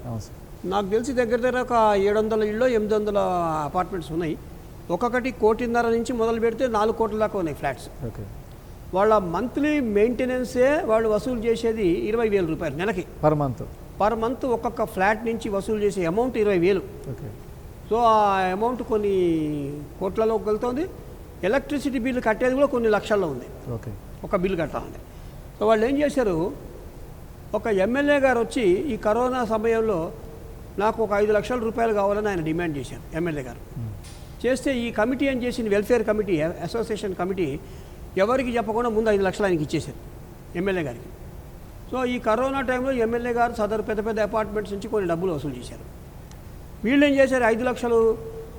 నాకు తెలిసి దగ్గర దగ్గర ఒక 700 ఇళ్ళు 800 అపార్ట్మెంట్స్ ఉన్నాయి. ఒక్కొక్కటి 1.5 నుంచి మొదలు పెడితే 4 కోట్ల దాకా ఉన్నాయి ఫ్లాట్స్. ఓకే, వాళ్ళ మంత్లీ మెయింటెనెన్సే వాళ్ళు వసూలు చేసేది 20,000 రూపాయలు నెలకి. పర్ మంత్ ఒక్కొక్క ఫ్లాట్ నుంచి వసూలు చేసే అమౌంట్ 20,000. ఓకే, సో ఆ అమౌంట్ కొన్ని కోట్లలోకి వెళ్తుంది. ఎలక్ట్రిసిటీ బిల్లు కట్టేది కూడా కొన్ని లక్షల్లో ఉంది. ఓకే, ఒక బిల్లు కట్టాలంటే. సో వాళ్ళు ఏం చేశారు, ఒక ఎమ్మెల్యే గారు వచ్చి ఈ కరోనా సమయంలో నాకు ఒక 5 లక్షల రూపాయలు కావాలని ఆయన డిమాండ్ చేశారు. ఎమ్మెల్యే గారు చేస్తే ఈ కమిటీ ఏం చేసింది, వెల్ఫేర్ కమిటీ, అసోసియేషన్ కమిటీ ఎవరికి చెప్పకుండా ముందు 5 లక్షలు ఆయనకి ఇచ్చేశారు ఎమ్మెల్యే గారికి. సో ఈ కరోనా టైంలో ఎమ్మెల్యే గారు సదరు పెద్ద పెద్ద అపార్ట్మెంట్స్ నుంచి కొన్ని డబ్బులు వసూలు చేశారు. వీళ్ళు ఏం చేశారు, 5 లక్షలు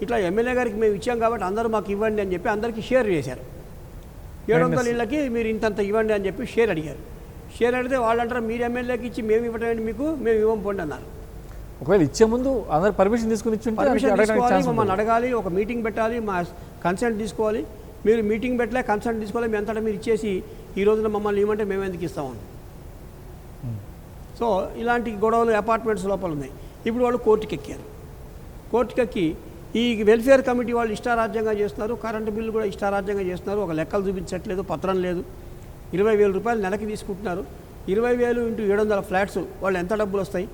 ఇట్లా ఎమ్మెల్యే గారికి మేము ఇచ్చాం కాబట్టి అందరూ మాకు ఇవ్వండి అని చెప్పి అందరికీ షేర్ చేశారు. 700 ఇళ్ళకి మీరు ఇంతంత ఇవ్వండి అని చెప్పి షేర్ అడిగారు. షేర్ అడిగితే వాళ్ళు అంటారు మీరు ఎమ్మెల్యేకి ఇచ్చి మేము ఇవ్వటం ఏంటి, మీకు మేము ఇవ్వం పోండి అన్నారు. ఒకవేళ ఇచ్చే ముందు అందరు పర్మిషన్ తీసుకుని పర్మిషన్ తీసుకోవాలి, మమ్మల్ని అడగాలి, ఒక మీటింగ్ పెట్టాలి, మా కన్సెంట్ తీసుకోవాలి. మీరు మీటింగ్ పెట్టలే, కన్సెంట్ తీసుకోవాలి, మీ అంతటా మీరు ఇచ్చేసి ఈ రోజున మమ్మల్ని ఇవ్వమంటే మేము ఎందుకు ఇస్తామని. సో ఇలాంటి గొడవలు అపార్ట్మెంట్స్ లోపల ఉన్నాయి. ఇప్పుడు వాళ్ళు కోర్టుకి ఎక్కారు. కోర్టుకి ఎక్కి ఈ వెల్ఫేర్ కమిటీ వాళ్ళు ఇష్టారాజ్యంగా చేస్తున్నారు, కరెంటు బిల్లు కూడా ఇష్టారాజ్యంగా చేస్తున్నారు, ఒక లెక్కలు చూపించట్లేదు, పత్రం లేదు, 20,000 రూపాయలు నెలకి తీసుకుంటున్నారు. 20,000 ఇంటూ 700 ఫ్లాట్స్ వాళ్ళు ఎంత డబ్బులు వస్తాయి?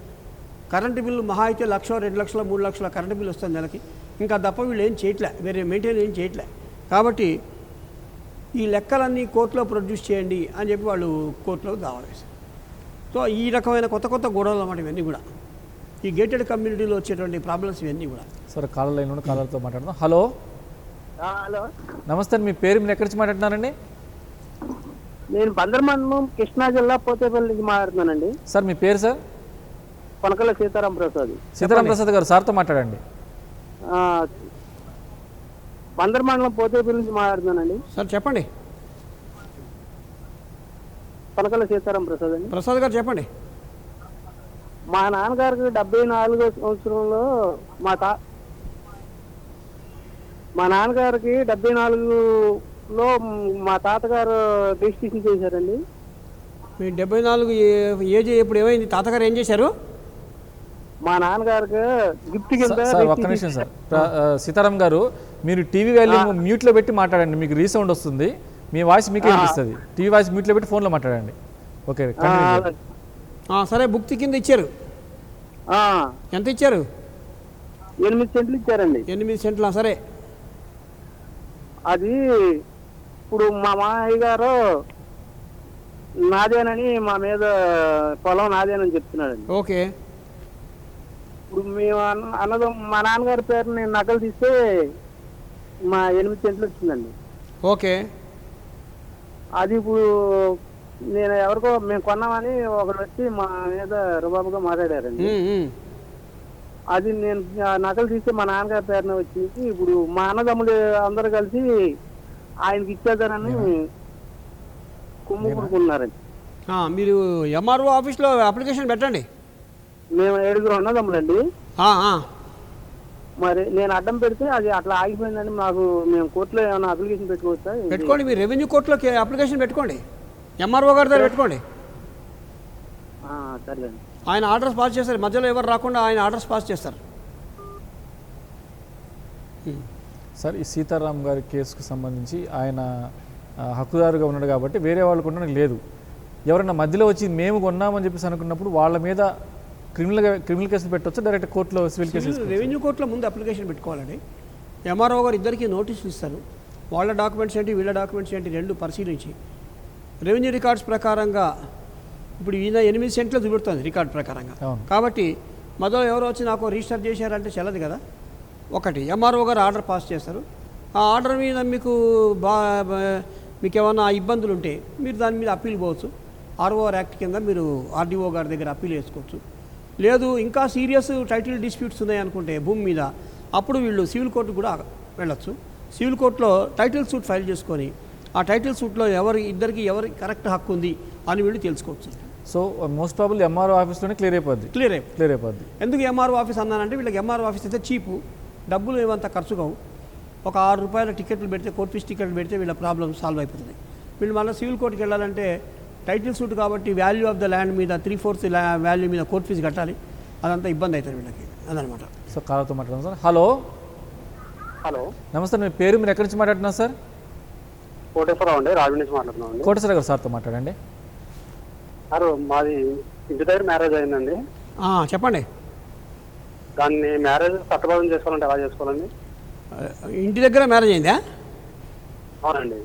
కరెంటు బిల్లు మహా అయితే 1,00,000, 2 లక్షలు, 3 లక్షల కరెంటు బిల్లు వస్తుంది నెలకి. ఇంకా తప్ప వీళ్ళు ఏం చేయట్లే, వేరే మెయింటైన్ ఏం చేయట్లే. కాబట్టి ఈ లెక్కలన్నీ కోర్టులో ప్రొడ్యూస్ చేయండి అని చెప్పి వాళ్ళు కోర్టులో దావా వేశారు. సో ఈ రకమైన కొత్త కొత్త గొడవలు అన్నమాట ఇవన్నీ కూడా, ఈ గేటెడ్ కమ్యూనిటీలో వచ్చేటువంటి ప్రాబ్లమ్స్ ఇవన్నీ కూడా. సరే, కాలర్ లైన్లో కాలర్తో మాట్లాడదాం. హలో, హలో, నమస్తే అండి. మీ పేరు మీరు ఎక్కడి నుంచి మాట్లాడుతున్నారండి? నేను బందర్మండలం కృష్ణా జిల్లా పోతేపల్లి నుంచి మాట్లాడుతున్నానండి. సార్ మీ పేరు? సార్ కొనకల సీతారాం ప్రసాద్. సీతారాం ప్రసాద్ గారు, సార్తో మాట్లాడండి. బందర్మండలం పోతేపల్లి నుంచి మాట్లాడుతున్నానండి. సార్ చెప్పండి. కొనకల సీతారాం ప్రసాద్ అండి. ప్రసాద్ గారు చెప్పండి. మా నాన్నగారికి 74వ సంవత్సరంలో మా నాన్నగారికి 74లో మా తాతగారు రిజిస్ట్రేషన్ చేశారండి. మీ 74 ఏజ్ ఎప్పుడు ఏమైంది? తాతగారు ఏం చేశారు? మా నాన్నగారికి గిఫ్ట్ కింద. సార్ ఒక్క నిమిషం సార్. సీతారాం గారు, మీరు టీవీ వాల్యూమ్ మ్యూట్లో పెట్టి మాట్లాడండి, మీకు రీసౌండ్ వస్తుంది, మీ వాయిస్ మీకే వినిపిస్తుంది. టీవీ వాయిస్ మ్యూట్లో పెట్టి ఫోన్లో మాట్లాడండి. ఓకే, సరే. బుక్ కింద ఇచ్చారు, ఎంత ఇచ్చారు? 8 సెంట్లు ఇచ్చారండి. 8 సెంట్లా? సరే. అది ఇప్పుడు మా మామయ్య గారు నాదేనని మా మీద పొలం నాదేనని చెప్తున్నాడండి. ఓకే. ఇప్పుడు మేము అన్నది మా నాన్నగారి పేరు నేను నకలు తీస్తే మా 8 సెంట్లు వచ్చిందండి. ఓకే. అది ఇప్పుడు నేను ఎవరికో మేము కొన్నామని ఒకరు వచ్చి మా మీద రుబాబుగా మాట్లాడారండి. అది నేను నకలు తీస్తే మా నాన్నగారి పేరున వచ్చింది. ఇప్పుడు మా అన్నదమ్ములు అందరు కలిసి ఆయనకి ఇచ్చేదానని కుమ్ముకున్నారండి. మీరు ఎంఆర్ఓ ఆఫీస్లో అప్లికేషన్ పెట్టండి. మేము 7 అన్నదమ్ములండి. మరి నేను అడ్డం పెడితే అది అట్లా ఆగిపోయిందని మాకు, మేము కోర్టులో ఏమైనా అప్లికేషన్ పెట్టుకోవచ్చా? పెట్టుకోండి, మీరు రెవెన్యూ కోర్టులోకి అప్లికేషన్ పెట్టుకోండి, ఎంఆర్ఓ గారి దగ్గర పెట్టుకోండి. సర్లేండి. ఆయన ఆర్డర్స్ పాస్ చేస్తారు, మధ్యలో ఎవరు రాకుండా ఆయన ఆర్డర్స్ పాస్ చేస్తారు. సార్, ఈ సీతారాం గారి కేసుకు సంబంధించి ఆయన హక్కుదారుగా ఉన్నాడు కాబట్టి వేరే వాళ్ళకు ఉండడానికి లేదు. ఎవరైనా మధ్యలో వచ్చి మేము కొన్నామని చెప్పేసి అనుకున్నప్పుడు వాళ్ళ మీద క్రిమినల్ కేసులు పెట్టవచ్చు, డైరెక్ట్ కోర్టులో సివిల్ కేసు రెవెన్యూ కోర్టులో ముందు అప్లికేషన్ పెట్టుకోవాలండి. ఎంఆర్ఓ గారు ఇద్దరికి నోటీసులు ఇస్తారు. వాళ్ళ డాక్యుమెంట్స్ ఏంటి వీళ్ళ డాక్యుమెంట్స్ ఏంటి రెండు పరిశీలించి రెవెన్యూ రికార్డ్స్ ప్రకారంగా ఇప్పుడు ఈయన 8 సెంట్లు చూపెడుతుంది రికార్డ్ ప్రకారంగా. కాబట్టి మొదలు ఎవరో వచ్చి నాకు రిజిస్టర్ చేశారంటే చెల్లదు కదా. ఒకటి ఎంఆర్ఓ గారు ఆర్డర్ పాస్ చేస్తారు. ఆ ఆర్డర్ మీద మీకు ఏమైనా ఇబ్బందులు ఉంటే మీరు దాని మీద అప్పీల్ పోవచ్చు. ఆర్ఓఆర్ యాక్ట్ కింద మీరు ఆర్డీఓ గారి దగ్గర అప్పీల్ వేసుకోవచ్చు. లేదు ఇంకా సీరియస్ టైటిల్ డిస్ప్యూట్స్ ఉన్నాయనుకుంటే భూమి మీద, అప్పుడు వీళ్ళు సివిల్ కోర్టు కూడా వెళ్ళొచ్చు. సివిల్ కోర్టులో టైటిల్ సూట్ ఫైల్ చేసుకొని ఆ టైటిల్ సూట్లో ఇద్దరికి ఎవరి కరెక్ట్ హక్కు ఉంది అని వీళ్ళు తెలుసుకోవచ్చు. సో మోస్ట్ ప్రాబుల్ ఎంఆర్ఓ ఆఫీస్లోనే క్లియర్ అయిపోద్ది. ఎందుకు ఎంఆర్ఓ ఆఫీస్ అన్నానంటే వీళ్ళకి ఎంఆర్ఓ ఆఫీస్ అయితే చీపు, డబ్బులు ఏమంత ఖర్చు కావు. ఒక 6 రూపాయల టికెట్లు పెడితే, కోర్ట్ ఫీస్ టికెట్లు పెడితే వీళ్ళ ప్రాబ్లం సాల్వ్ అయిపోతుంది. వీళ్ళు మళ్ళీ సివిల్ కోర్టుకి వెళ్ళాలంటే టైటిల్ సూట్ కాబట్టి వాల్యూ ఆఫ్ ద ల్యాండ్ మీద 3/4 వాల్యూ మీద కోర్ట్ ఫీజు కట్టాలి. అదంతా ఇబ్బంది అవుతుంది వీళ్ళకి, అదనమాట. సో కాలతో మాట్లాడదాం సార్. హలో నమస్తే, మీ పేరు, మీరు ఎక్కడి నుంచి మాట్లాడుతున్నారు సార్? కోటేశ్వరరావు అండి, రాజు నుంచి మాట్లాడుతున్నాం. కోటేశ్వర గారు సార్తో మాట్లాడండి. సార్ మాది ఇంటి దగ్గర మ్యారేజ్ అయిందండి. చెప్పండి. దాన్ని మ్యారేజ్ చట్టబద్ధం చేసుకోవాలంటే ఎలా చేసుకోవాలండి? ఇంటి దగ్గర మ్యారేజ్ అయిందా? అవునండి.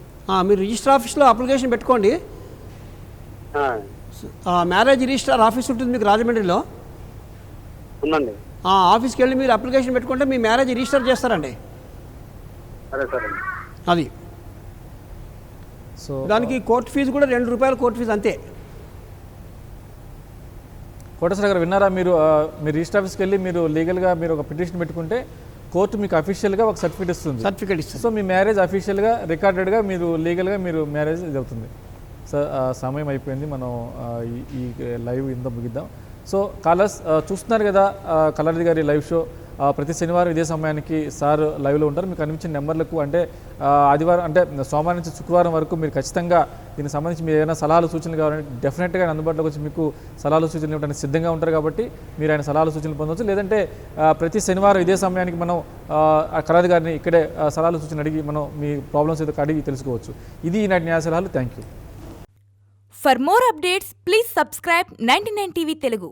మీరు రిజిస్టర్ ఆఫీస్లో అప్లికేషన్ పెట్టుకోండి. మ్యారేజ్ రిజిస్టర్ ఆఫీస్ ఉంటుంది మీకు రాజమండ్రిలో, ఉందండి. ఆఫీస్కి వెళ్ళి మీరు అప్లికేషన్ పెట్టుకుంటే మీ మ్యారేజ్ రిజిస్టర్ చేస్తారండి. సరే సరే. అది సో దానికి కోర్టు ఫీజు కూడా 2 రూపాయలు కోర్టు ఫీజు అంతే. కోటేశ్వర గారు విన్నారా? మీరు రిజిస్టర్ ఆఫీస్కి వెళ్ళి మీరు లీగల్గా మీరు ఒక పిటిషన్ పెట్టుకుంటే కోర్టు మీకు అఫీషియల్గా ఒక సర్టిఫికేట్ ఇస్తుంది. సో మీ మ్యారేజ్ అఫీషియల్గా రికార్డెడ్గా మీరు లీగల్గా మీరు మ్యారేజ్ ఇది అవుతుంది. సో సమయం అయిపోయింది, మనం ఈ లైవ్ ఇంత ముగిద్దాం. సో కాలర్స్ చూస్తున్నారు కదా కళానిధి గారి లైవ్ షో. ప్రతి శనివారం ఇదే సమయానికి సార్ లైవ్లో ఉంటారు. మీకు అనిపించిన నెంబర్లకు అంటే ఆదివారం అంటే సోమవారం నుంచి శుక్రవారం వరకు మీరు ఖచ్చితంగా దీనికి సంబంధించి మీరు ఏదైనా సలహాలు సూచనలు కావాలంటే డెఫినెట్గా ఆయన అందుబాటులోకి వచ్చి మీకు సలహాలు సూచనలు ఇవ్వడానికి సిద్ధంగా ఉంటారు. కాబట్టి మీరు ఆయన సలహాలు సూచనలు పొందవచ్చు. లేదంటే ప్రతి శనివారం ఇదే సమయానికి మనం కళానిధి గారిని ఇక్కడే సలహాలు సూచనలు అడిగి మనం మీ ప్రాబ్లమ్స్ ఏదో అడిగి తెలుసుకోవచ్చు. ఇది ఈనాటి న్యాయ సలహాలు. Thank you. For more updates, please subscribe 99 TV Telugu.